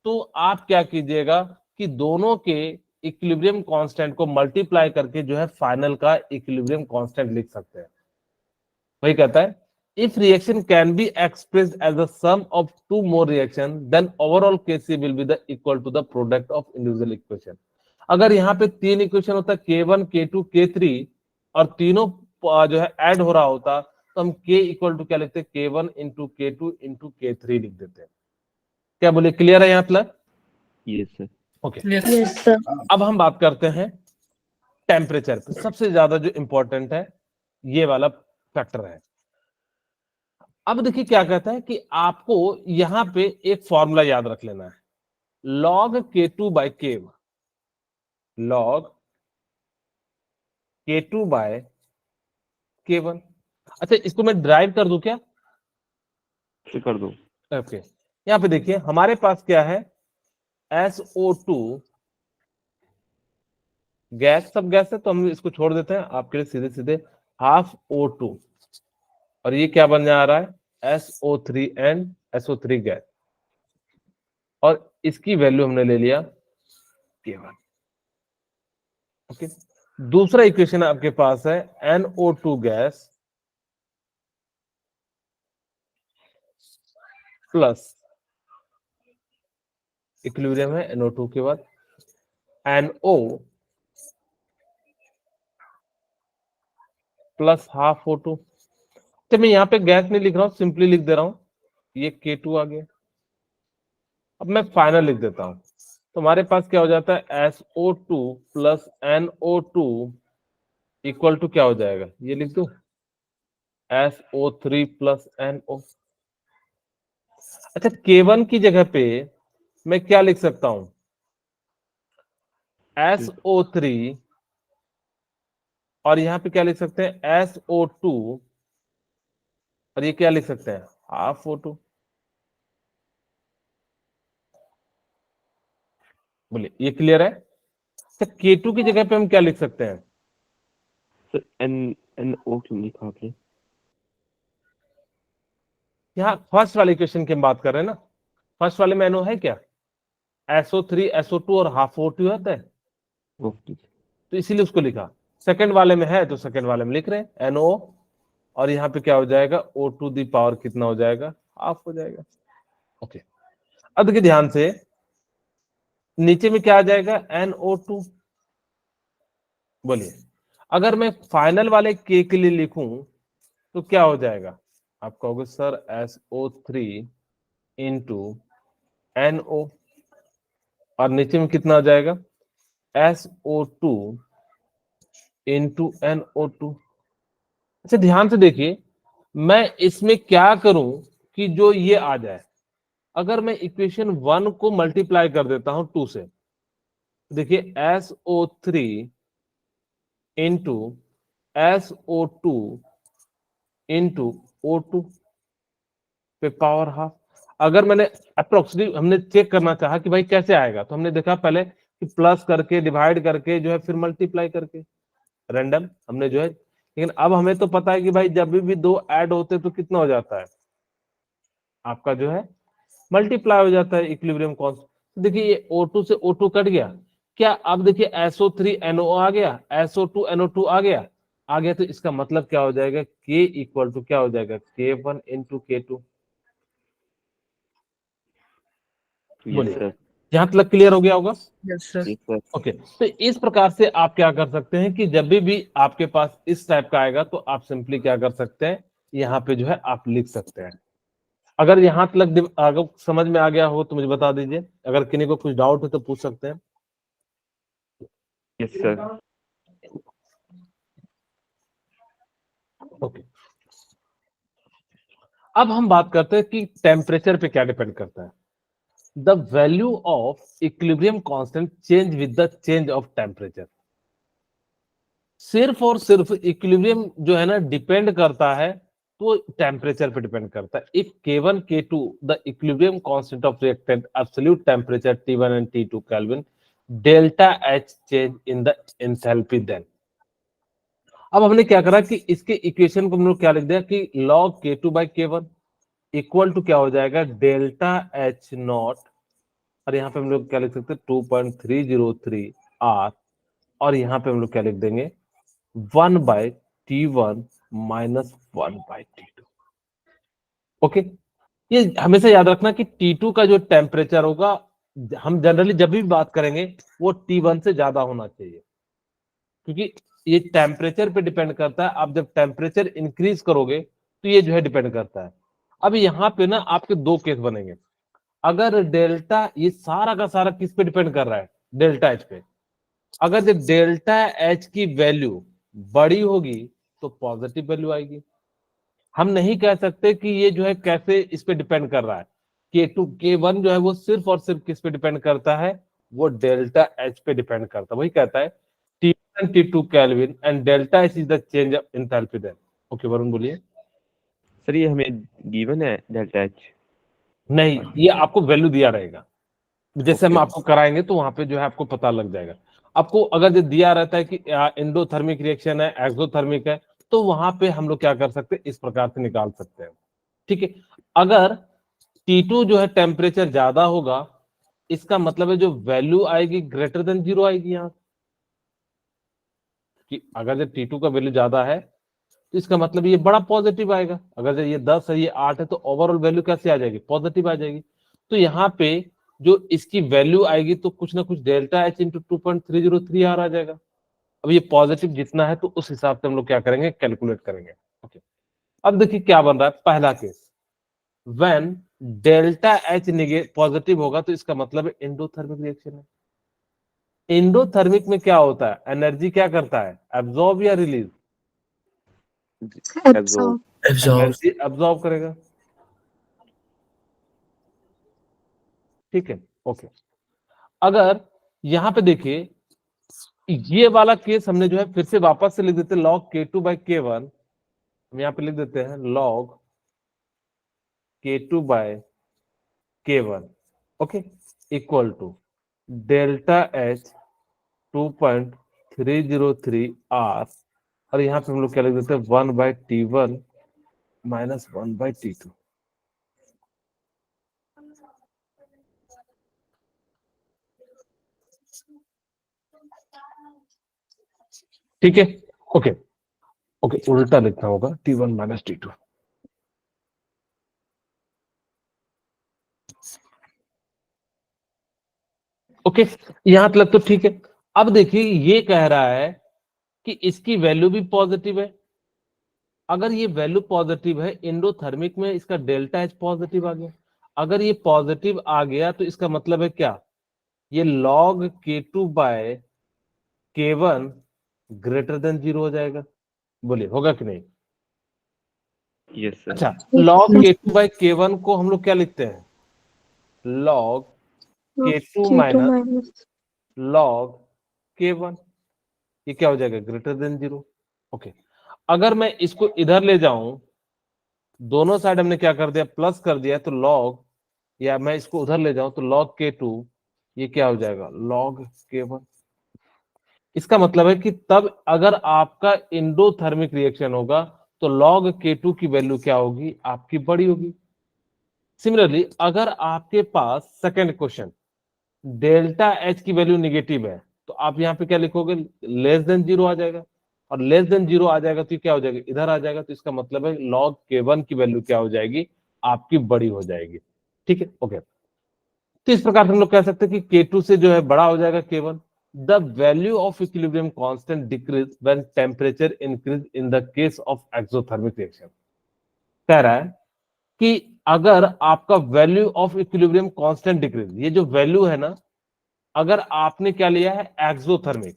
तो आप क्या कीजिएगा कि दोनों के इक्विलिब्रियम कांस्टेंट को मल्टीप्लाई करके जो है फाइनल का इक्विलिब्रियम कांस्टेंट लिख सकते हैं। वही कहता है, if reaction can be expressed as the sum of two more reaction, then overall Kc will be the equal to the product of individual equation। अगर यहाँ पे तीन इक्वेशन होता K1 K2 K3 और तीनों जो है ऐड हो रहा होता, तो हम K इक्वल टू क्या लिखते हैं, K1 into K2 into K3 लिख देते हैं। क्या बोले, क्लियर है यहाँ तक? Yes sir. Okay, Yes. Yes, sir. अब हम बात करते हैं टेम्परेचर पे। सबसे ज्यादा जो इंपॉर्टेंट है ये वाला फैक्टर है। अब देखिए क्या कहता है कि आपको यहां पे एक फॉर्मूला याद रख लेना है, log K2 bye K1, log K2 bye K1। अच्छा, इसको मैं ड्राइव कर दूं क्या? कर दो। ओके, यहां पे देखिए हमारे पास क्या है, SO2 गैस, सब गैस है तो हम इसको छोड़ देते हैं, आपके लिए सीधे सीधे हाफ O2, और ये क्या बन जा रहा है, SO3 एंड SO3 गैस, और इसकी वैल्यू हमने ले लिया K1। ओके, दूसरा इक्वेशन आपके पास है NO2 गैस प्लस, इक्विलिब्रियम है NO2 के बाद, NO प्लस हाफ O2। तो मैं यहाँ पे गैस नहीं लिख रहा हूं, सिंपली लिख दे रहा हूं, ये K2 आ गया। अब मैं फाइनल लिख देता हूं, तो हमारे पास क्या हो जाता है, SO2 plus NO2 equal to क्या हो जाएगा, ये लिख दो, SO3 प्लस NO। अच्छा, K1 की जगह पे मैं क्या लिख सकता हूं, SO3, और यहां पे क्या लिख सकते हैं, SO2, और ये क्या लिख सकते हैं, हाफ O2। बोलिए, ये क्लियर है? अच्छा, K2 की जगह पे हम क्या लिख सकते हैं, सर NO क्यों लिखा आपने? यहाँ फर्स्ट वाले इक्वेशन की हम बात कर रहे हैं ना, फर्स्ट वाले में NO है क्या, SO3 SO2 और हाफ O2 होता है, ओके। तो इसीलिए उसको लिखा। सेकंड वाले में है तो सेकंड वाले में लिख रहे हैं NO, और यहाँ पे क्या हो जाएगा, O टू दी पावर कितना हो जाएगा, हाफ हो जाएगा। ओके, अब देखिए ध्यान से, नीचे में क्या आ जाएगा, NO2। बोलिए, अगर मैं फाइनल वाले K के लिए लिखूं तो क्या हो जाएगा, आप कहोगे सर SO3 इंटू NO, और नीचे में कितना आ जाएगा, SO2 इंटू NO2। अच्छा, ध्यान से देखिए, मैं इसमें क्या करूं कि जो ये आ जाए, अगर मैं इक्वेशन 1 को मल्टीप्लाई कर देता हूं 2 से, देखिए SO3 into SO2 into O2 पे पावर हाफ। अगर मैंने अप्रोक्सीमेटली हमने चेक करना चाहा कि भाई कैसे आएगा, तो हमने देखा पहले कि प्लस करके डिवाइड करके जो है फिर मल्टीप्लाई करके रैंडम हमने जो है, लेकिन अब हमें तो पता है कि भाई जब भी दो ऐड होते हैं तो कितना हो जाता है आपका जो है मल्टीप्लाई हो जाता है इक्विलिब्रियम कांस्टेंट। देखिए ये O2 से O2 कट गया, क्या अब देखिए SO3NO आ गया, SO2NO2 आ गया, तो इसका मतलब क्या हो जाएगा, K इक्वल टू क्या हो जाएगा, K1 इंटू K2। Yes, बोलिए, sir. यहां तक क्लियर हो गया होगा? Yes, sir. Yes, sir. Okay, तो इस प्रकार से आप क्या कर सकते हैं कि जब भी आपके पास इस टाइप का आएगा तो आप सिंपली क्या कर सकते हैं, यहाँ पे जो है आप लिख सकते हैं। अगर यहाँ तक अगर समझ में आ गया हो तो मुझे बता दीजिए, अगर किसी को कुछ डाउट हो तो पूछ सकते हैं। Yes, sir. ओके, अब हम बात करते हैं कि टेम्परेचर पे क्या डिपेंड करता है। The value of equilibrium constant change with the change of temperature. सिर्फ और सिर्फ इक्विलिब्रियम जो है ना डिपेंड करता है तो टेम्परेचर पे डिपेंड करता है। If K1 K2 the equilibrium constant of reactant absolute temperature T1 and T2 kelvin, delta H change in the enthalpy then. अब हमने क्या करा कि इसके इक्वेशन को हम लोग क्या लिख दिया कि log K2 by K1 equal to क्या हो जाएगा, डेल्टा H नॉट, और यहाँ पे हम लोग क्या लिख सकते हैं 2.303 R, और यहाँ पे हम लोग क्या लिख देंगे 1 by T1 minus 1 by T2। Okay, ये हमेशा याद रखना कि T2 का जो टेम्परेचर होगा, हम जनरली जब भी बात करेंगे वो T1 से ज्यादा होना चाहिए, क्योंकि ये टेम्परेचर पे डिपेंड करता है। आप जब टेम्परेचर इंक्रीज करोगे तो ये जो है डिपेंड करता है। अब यहाँ पे ना आपके दो केस बनेंगे। अगर डेल्टा, ये सारा का सारा किस पे डिपेंड कर रहा है, डेल्टा एच पे। अगर जब डेल्टा एच की वैल्यू बड़ी होगी तो पॉजिटिव वैल्यू आएगी। हम नहीं कह सकते कि ये जो है कैसे इस पे डिपेंड कर रहा है। K2 K1 जो है वो सिर्फ और सिर्फ किस पे डिपेंड करता है, वो डेल्टा एच पे डिपेंड करता है। वही कहता है T1 and T2 kelvin and delta H is the change of enthalpy then. Okay Varun बोलिए। सर ये हमें गिवन है डेल्टा एच? नहीं, ये आपको वैल्यू दिया रहेगा, जैसे हम Okay. आपको कराएंगे तो वहां पे जो है आपको पता लग जाएगा। आपको अगर जो दिया रहता है कि एंडोथर्मिक रिएक्शन है, एक्सोथर्मिक है, तो वहां पे हम लोग क्या कर सकते हैं, इस प्रकार से निकाल सकते हैं। ठीक है, अगर T2 जो है टेम्परेचर ज्यादा होगा, इसका मतलब है जो वैल्यू आएगी ग्रेटर देन 0 आएगी यहाँ, कि अगर जब T2 का वैल्यू ज्यादा है तो इसका मतलब ये बड़ा पॉजिटिव आएगा। अगर जब ये 10 है, ये 8 है, तो ओवरऑल वैल्यू कैसे आ जाएगी, पॉजिटिव आ जाएगी। तो यहाँ पे जो इसकी वैल्यू आएगी तो कुछ ना कुछ डेल्टा एच इंटू 2.303 आ जाएगा। अब ये पॉजिटिव जितना है तो उस हिसाब से हम लोग क्या करेंगे, कैलकुलेट करेंगे। ओके, अब देखिए क्या बन रहा है पहला case, when delta H positive होगा तो इसका मतलब है एंडोथर्मिक रिएक्शन है। एंडोथर्मिक में क्या होता है, एनर्जी क्या करता है, एब्जॉर्ब या release, Absorb. Absorb. Energy absorb करेगा। ठीक है, ओके। अगर यहाँ पे देखिए ये वाला केस हमने जो है फिर से वापस से लिख देते हैं log K2 by K1, हम यहाँ पे लिख देते हैं log K2 by K1, okay, equal to delta H 2.303 R, और यहाँ पे हम लोग क्या लिख देते हैं 1 by T1 minus 1 by T2। ठीक है, ओके ओके, उल्टा लिखना होगा T1 माइनस T2। ओके, यहां तक तो ठीक है। अब देखिए ये कह रहा है कि इसकी वैल्यू भी पॉजिटिव है। अगर ये वैल्यू पॉजिटिव है, एंडोथर्मिक में इसका डेल्टा एच पॉजिटिव आ गया। अगर ये पॉजिटिव आ गया तो इसका मतलब है क्या, ये log K2 bye K1 greater than 0 हो जाएगा। बोलिए होगा कि नहीं? Yes, sir. अच्छा, log K2 बाय K1 को हम लोग क्या लिखते हैं, log K2 K2 minus minus log K1, ये क्या हो जाएगा, ग्रेटर देन 0। ओके, अगर मैं इसको इधर ले जाऊं, दोनों साइड हमने क्या कर दिया, प्लस कर दिया, तो log, या मैं इसको उधर ले जाऊं तो log K2, ये क्या हो जाएगा, log K1। इसका मतलब है कि तब अगर आपका इंडोथर्मिक रिएक्शन होगा तो log K2 की वैल्यू क्या होगी, आपकी बड़ी होगी। सिमिलरली अगर आपके पास सेकंड क्वेश्चन डेल्टा एच की वैल्यू निगेटिव है, तो आप यहाँ पे क्या लिखोगे, लेस देन 0 आ जाएगा, और लेस देन 0 आ जाएगा तो ये क्या हो जाएगा, इधर आ जाएगा। तो इसका मतलब है log K1 की वैल्यू क्या हो जाएगी, आपकी बड़ी हो जाएगी। ठीक है, ओके। तो इस प्रकार से हम लोग कह सकते हैं कि K2 से जो है बड़ा हो जाएगा K1। The value of equilibrium constant decrease when temperature increase in the case of exothermic reaction. कह रहा है कि अगर आपका value of equilibrium constant decrease, ये जो वैल्यू है ना, अगर आपने क्या लिया है एक्सोथर्मिक,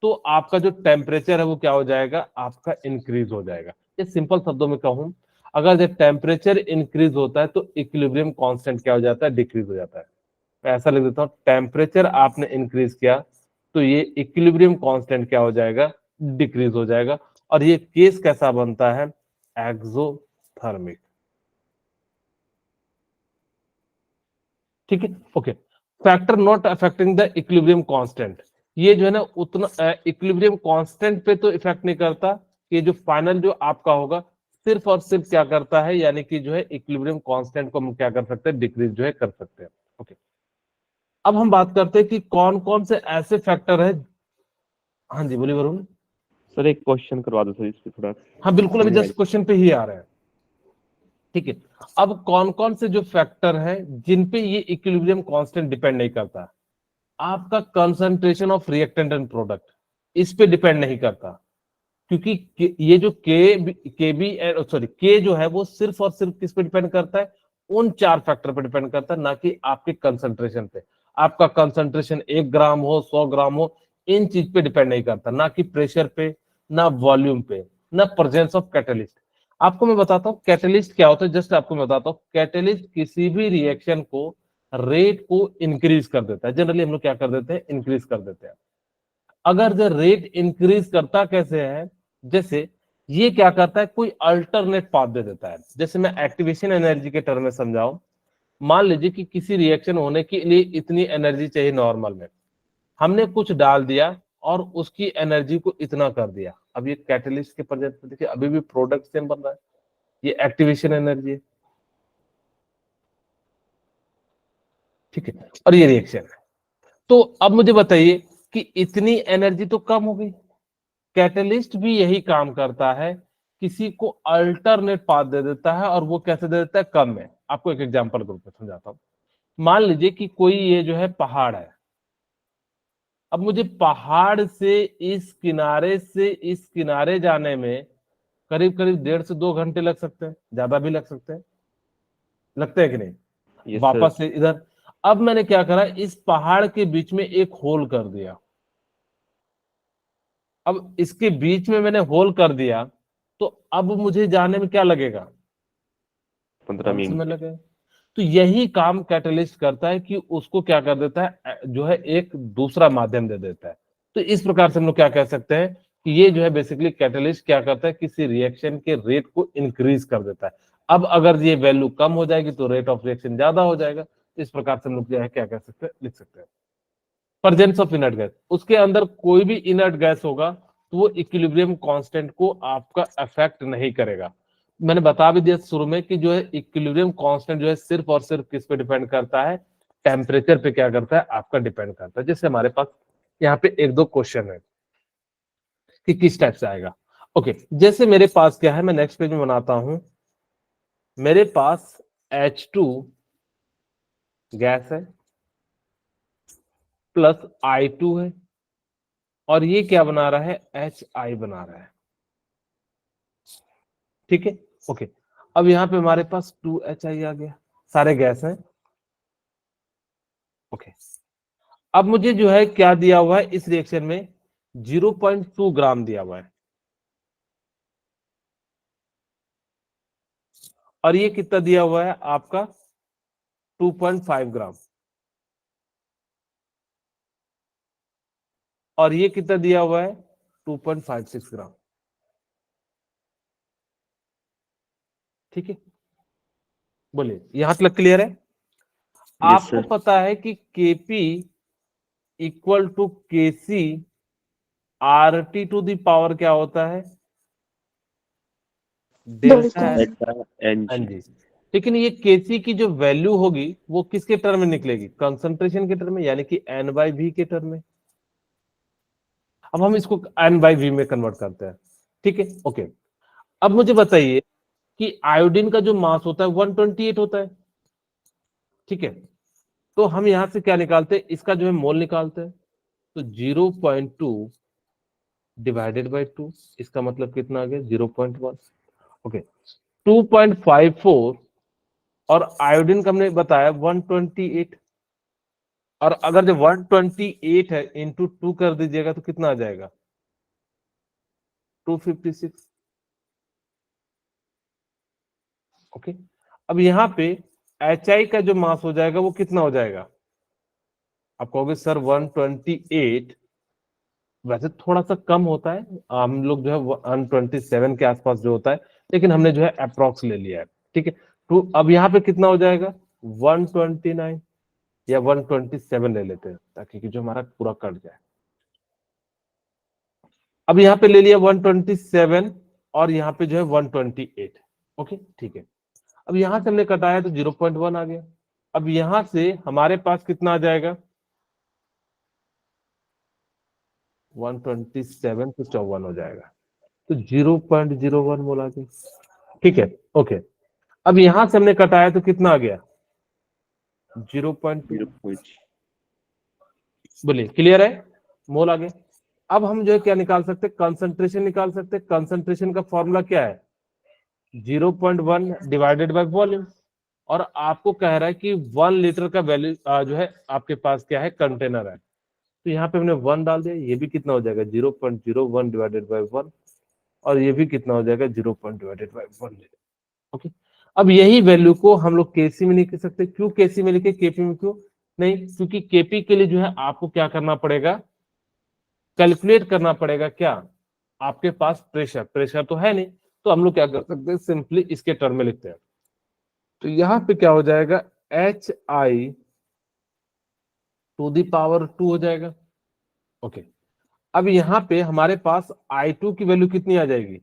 तो आपका जो टेम्परेचर है वो क्या हो जाएगा, आपका इंक्रीज हो जाएगा। ये सिंपल शब्दों में कहूं, अगर जब टेम्परेचर इंक्रीज होता है तो इक्विलिब्रियम कांस्टेंट क्या हो जाता है, डिक्रीज हो जाता है। मैं ऐसा लिख देता हूं, टेम्परेचर आपने इंक्रीज किया तो ये इक्विलिब्रियम कांस्टेंट क्या हो जाएगा, डिक्रीज हो जाएगा। और ये केस कैसा बनता है, एक्सोथर्मिक। ठीक है, okay. Factor not affecting the equilibrium constant, ये जो है ना उतना इक्विलिब्रियम कांस्टेंट पे तो इफेक्ट नहीं करता, ये जो फाइनल जो आपका होगा सिर्फ और सिर्फ क्या करता है, यानी कि जो है इक्विलिब्रियम कांस्टेंट को हम क्या कर सकते हैं, डिक्रीज जो है कर सकते हैं। ओके, अब हम बात करते हैं कि कौन कौन से ऐसे फैक्टर है। हाँ जी बोलिए वरुण। सर एक क्वेश्चन करवा दो सर, इस पे थोड़ा। हाँ बिल्कुल, अभी जस्ट क्वेश्चन पे ही आ रहे हैं। ठीक है, अब कौन कौन से जो फैक्टर है जिन पे ये इक्विलिब्रियम कांस्टेंट डिपेंड नहीं करता, आपका concentration of reactant and product इस पे डिपेंड नहीं करता, क्योंकि ये जो के बी सॉरी के जो है वो सिर्फ और सिर्फ किस पे डिपेंड करता है, उन 4 फैक्टर पे डिपेंड करता है, ना कि आपके कंसंट्रेशन पे। आपका कंसंट्रेशन 1 ग्राम हो 100 ग्राम हो, इन चीज पे डिपेंड नहीं करता, ना कि प्रेशर पे, ना वॉल्यूम पे, ना प्रेजेंस ऑफ कैटलिस्ट। आपको मैं बताता हूँ कैटलिस्ट क्या होता है, जस्ट आपको मैं बताता हूँ। कैटलिस्ट किसी भी रिएक्शन को रेट को इंक्रीज कर देता है। जनरली हम लोग क्या कर देते हैं, इंक्रीज कर देते हैं। अगर जो रेट इंक्रीज करता कैसे है, जैसे ये क्या करता है, कोई अल्टरनेट पाथ दे देता है। जैसे मैं एक्टिवेशन एनर्जी के टर्म में समझाऊं, मान लीजिए कि किसी रिएक्शन होने के लिए इतनी एनर्जी चाहिए नॉर्मल में, हमने कुछ डाल दिया और उसकी एनर्जी को इतना कर दिया। अब ये कैटलिस्ट के प्रेजेंट में देखिए अभी भी प्रोडक्ट सेम बन रहा है, ये एक्टिवेशन एनर्जी है। ठीक है, और ये रिएक्शन है। तो अब मुझे बताइए कि इतनी एनर्जी तो कम हो गई। कैटलिस्ट भी यही काम करता है, किसी को अल्टरनेट पाथ दे देता है, और वो कैसे दे देता है, कम में। आपको एक एग्जांपल के रूप में समझाता हूं। मान लीजिए कि कोई ये जो है पहाड़ है, अब मुझे पहाड़ से इस किनारे जाने में करीब करीब 1.5 से 2 घंटे लग सकते हैं, ज्यादा भी लग सकते हैं, लगते हैं कि नहीं, Yes, वापस sir. से इधर। अब मैंने क्या करा, इस पहाड़ के बीच में एक होल कर दिया। अब इसके बीच में मैंने होल कर दिया, तो अब मुझे जाने में क्या लगेगा, 15 कम मिनट। समय लगेगा। तो यही काम कैटलिस्ट करता है कि उसको क्या कर देता है, जो है एक दूसरा माध्यम दे देता है। तो इस प्रकार से हम लोग क्या कह सकते हैं कि ये जो है बेसिकली कैटलिस्ट क्या करता है, किसी रिएक्शन के रेट को इंक्रीज कर देता है। अब अगर ये वैल्यू कम हो जाएगी तो रेट ऑफ रिएक्शन ज्यादा हो जाएगा। इस प्रकार से हम लोग जो है क्या कह सकते हैं, लिख सकते हैं। प्रेजेंस ऑफ इनर्ट गैस, उसके अंदर कोई भी इनर्ट गैस होगा तो वो इक्विलिब्रियम कांस्टेंट को आपका अफेक्ट नहीं करेगा। मैंने बता भी दिया शुरू में कि जो है इक्विलिब्रियम कांस्टेंट जो है सिर्फ और सिर्फ किस पे डिपेंड करता है, टेम्परेचर पे क्या करता है, आपका डिपेंड करता है। जैसे हमारे पास यहाँ पे 1-2 क्वेश्चन है कि किस टाइप से आएगा। ओके, जैसे मेरे पास क्या है, मैं नेक्स्ट पेज में बनाता हूं। मेरे पास H2 गैस है प्लस I2 है, और ये क्या बना रहा है, HI बना रहा है। ठीक है, ओके। अब यहाँ पे हमारे पास 2HI आ गया, सारे गैस हैं। ओके, अब मुझे जो है क्या दिया हुआ है इस रिएक्शन में, 0.2 ग्राम दिया हुआ है, और ये कितना दिया हुआ है आपका 2.5 ग्राम, और ये कितना दिया हुआ है 2.56 ग्राम। ठीक है, बोलिए यहां तक क्लियर है? आपको सर। पता है कि Kp equal to Kc RT to the power क्या होता है? डेल्टा डेल्टा डेल्टा हाँ एन जी। लेकिन ये Kc की जो वैल्यू होगी वो किसके टर्म में निकलेगी? कंसंट्रेशन के टर्म में, यानी कि N/V के टर्म में। अब हम इसको N/V में कन्वर्ट करते हैं। ठीक है, ओके। अब मुझे बताइए कि आयोडीन का जो मास होता है 128 होता है। ठीक है, तो हम यहां से क्या निकालते हैं? इसका जो है मोल निकालते हैं। तो 0.2 डिवाइडेड बाय 2, इसका मतलब कितना आ गया 0.1। ओके, 2.54, और आयोडीन का हमने बताया 128, और अगर जब 128 है इंटू 2 कर दीजिएगा तो कितना आ जाएगा 256। ओके, अब यहाँ पे HI का जो मास हो जाएगा वो कितना हो जाएगा? आप कहोगे सर 128, वैसे थोड़ा सा कम होता है, हम लोग जो है 127 के आसपास जो होता है, लेकिन हमने जो है अप्रोक्स ले लिया है। ठीक है, तो अब यहाँ पे कितना हो जाएगा 129 या 127 ले लेते हैं, ताकि कि जो हमारा पूरा कट जाए। अब यहाँ पे ले लिया 127, और यहाँ पे जो है 128। ओके, ठीक है। अब यहां से हमने कटाया तो 0.1 आ गया। अब यहां से हमारे पास कितना आ जाएगा 127 तो 54 हो जाएगा, तो 0.01 मोल आ गया। ठीक है, ओके। अब यहां से हमने कटाया तो कितना आ गया 0.2। 0.0 बोलिए क्लियर है? मोल आ गया। अब हम जो है क्या निकाल सकते हैं? कंसंट्रेशन निकाल सकते हैं। कंसंट्रेशन का फॉर्मूला क्या है? 0.1 डिवाइडेड बाय वॉल्यूम, और आपको कह रहा है कि 1 लीटर का वैल्यू जो है आपके पास क्या है कंटेनर है, तो यहाँ पे हमने 1 डाल दिया। ये भी कितना हो जाएगा 0.01 डिवाइडेड बाय 1, और ये भी कितना हो जाएगा 0 डिवाइडेड बाय 1। ओके, अब यही वैल्यू को हम लोग केसी में नहीं लिख सकते। क्यों केसी में लिखे, केपी में क्यों नहीं? क्योंकि केपी के लिए जो है आपको क्या करना पड़ेगा, कैलकुलेट करना पड़ेगा। क्या आपके पास प्रेशर प्रेशर तो है नहीं, तो हम लोग क्या कर सकते हैं, सिंपली इसके टर्म में लिखते हैं। तो यहाँ पे क्या हो जाएगा HI टू दी पावर 2 हो जाएगा। ओके, अब यहाँ पे हमारे पास I2 की वैल्यू कितनी आ जाएगी?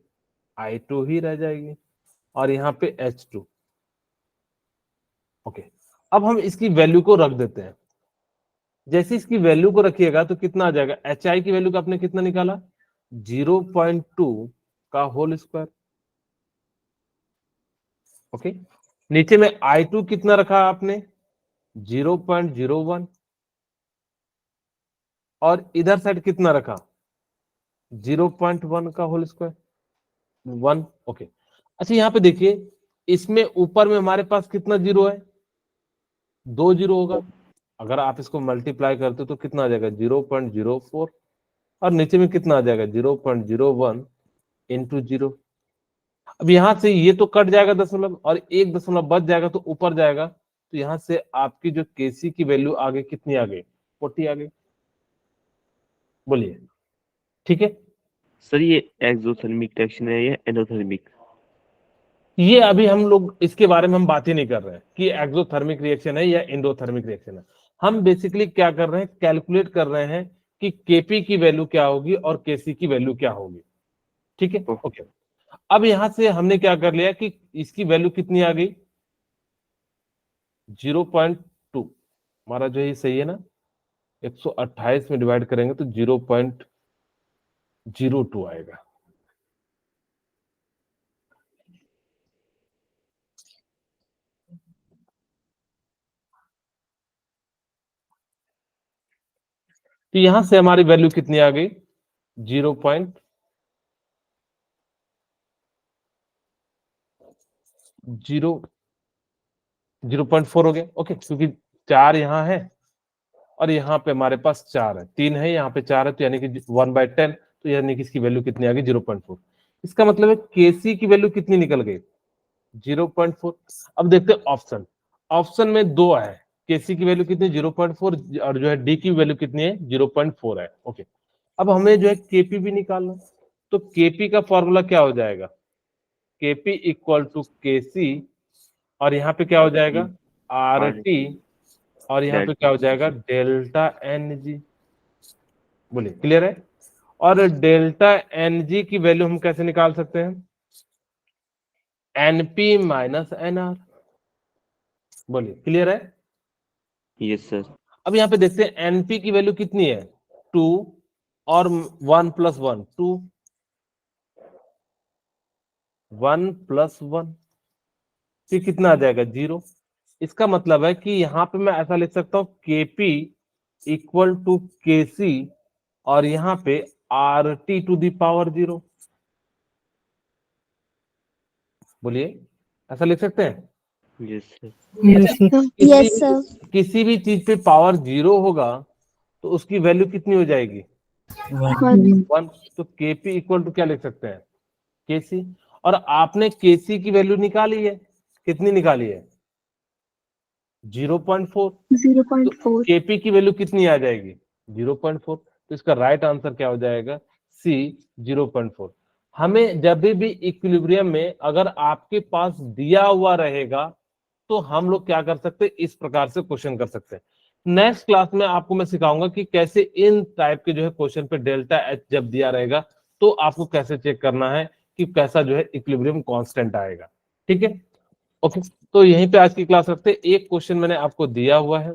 I2 ही रह जाएगी, और यहाँ पे H2। ओके, अब हम इसकी वैल्यू को रख देते हैं। जैसे इसकी वैल्यू को रखिएगा तो कितना आ जाएगा? HI की वैल्यू का आपने कितना निकाला 0.2 का होल स्क्वायर। ओके, नीचे में I2 कितना रखा आपने 0.01, और इधर साइड कितना रखा 0.1 का होल स्क्वायर 1। ओके, अच्छा यहाँ पे देखिए, इसमें ऊपर में हमारे पास कितना जीरो है? 2 जीरो होगा। अगर आप इसको मल्टीप्लाई करते हो तो कितना आ जाएगा 0.04, और नीचे में कितना आ जाएगा 0.01 इंटू 0। अब यहां से ये तो कट जाएगा दशमलव, और एक दशमलव बच जाएगा तो ऊपर जाएगा, तो यहां से आपकी जो केसी की वैल्यू आ गई कितनी आ गई 40 आ गई। बोलिए ठीक है। सर, ये एक्सोथर्मिक रिएक्शन है या एंडोथर्मिक? ये अभी हम लोग इसके बारे में हम बात ही नहीं कर रहे हैं कि एक्सोथर्मिक रिएक्शन है या एंडोथर्मिक रिएक्शन है। हम बेसिकली क्या कर रहे हैं, कैलकुलेट कर रहे हैं कि केपी की वैल्यू क्या होगी और केसी की वैल्यू क्या होगी। ठीक है, ओके। अब यहां से हमने क्या कर लिया कि इसकी वैल्यू कितनी आ गई 0.2। हमारा जो ये सही है ना, 128 में डिवाइड करेंगे तो 0.02 आएगा। तो यहां से हमारी वैल्यू कितनी आ गई 0.4 हो गया। ओके, क्योंकि 4 यहाँ है और यहाँ पे हमारे पास 4 है, 3 है यहाँ पे 4 है, तो यानी कि 1/10, तो यानी कि इसकी वैल्यू कितनी आ गई 0.4। इसका मतलब है केसी की वैल्यू कितनी निकल गई 0.4। अब देखते हैं ऑप्शन। ऑप्शन में 2 है, केसी की वैल्यू कितनी 0.4 और जो है डी की वैल्यू कितनी है 0.4 है। ओके, अब हमें जो है केपी भी निकालना, तो केपी का फॉर्मूला क्या हो जाएगा, केपी इक्वल टू केसी और यहाँ पे क्या हो जाएगा आर टी और यहाँ पे क्या हो जाएगा डेल्टा एन जी। बोलिए क्लियर है। और डेल्टा एन जी की वैल्यू हम कैसे निकाल सकते हैं, एनपी माइनस एनआर। बोलिए क्लियर है। Yes sir. अब यहाँ पे देखते हैं एनपी की वैल्यू कितनी है 2 और 1 + 1 2, 1 + 1 फिर कितना आ जाएगा 0। इसका मतलब है कि यहाँ पे मैं ऐसा लिख सकता हूँ केपी इक्वल टू केसी और यहाँ पे R T to the power 0। बोलिए ऐसा लिख सकते हैं। Yes sir. Yes, sir. Yes, sir. किसी भी चीज पे पावर 0 होगा तो उसकी वैल्यू कितनी हो जाएगी 1. 1। तो केपी इक्वल टू क्या लिख सकते हैं केसी। और आपने केसी की वैल्यू निकाली है, कितनी निकाली है 0.4। 0.4 केपी की वैल्यू कितनी आ जाएगी 0.4। तो इसका राइट आंसर क्या हो जाएगा सी 0.4। हमें जब भी इक्विलिब्रियम में अगर आपके पास दिया हुआ रहेगा तो हम लोग क्या कर सकते हैं, इस प्रकार से क्वेश्चन कर सकते हैं। नेक्स्ट क्लास में आपको मैं सिखाऊंगा कि कैसे इन टाइप के जो है क्वेश्चन पे डेल्टा एच जब दिया रहेगा तो आपको कैसे चेक करना है कि कैसा जो है इक्विलिब्रियम कांस्टेंट आएगा। ठीक है, ओके। तो यहीं पे आज की क्लास रखते हैं। एक क्वेश्चन मैंने आपको दिया हुआ है,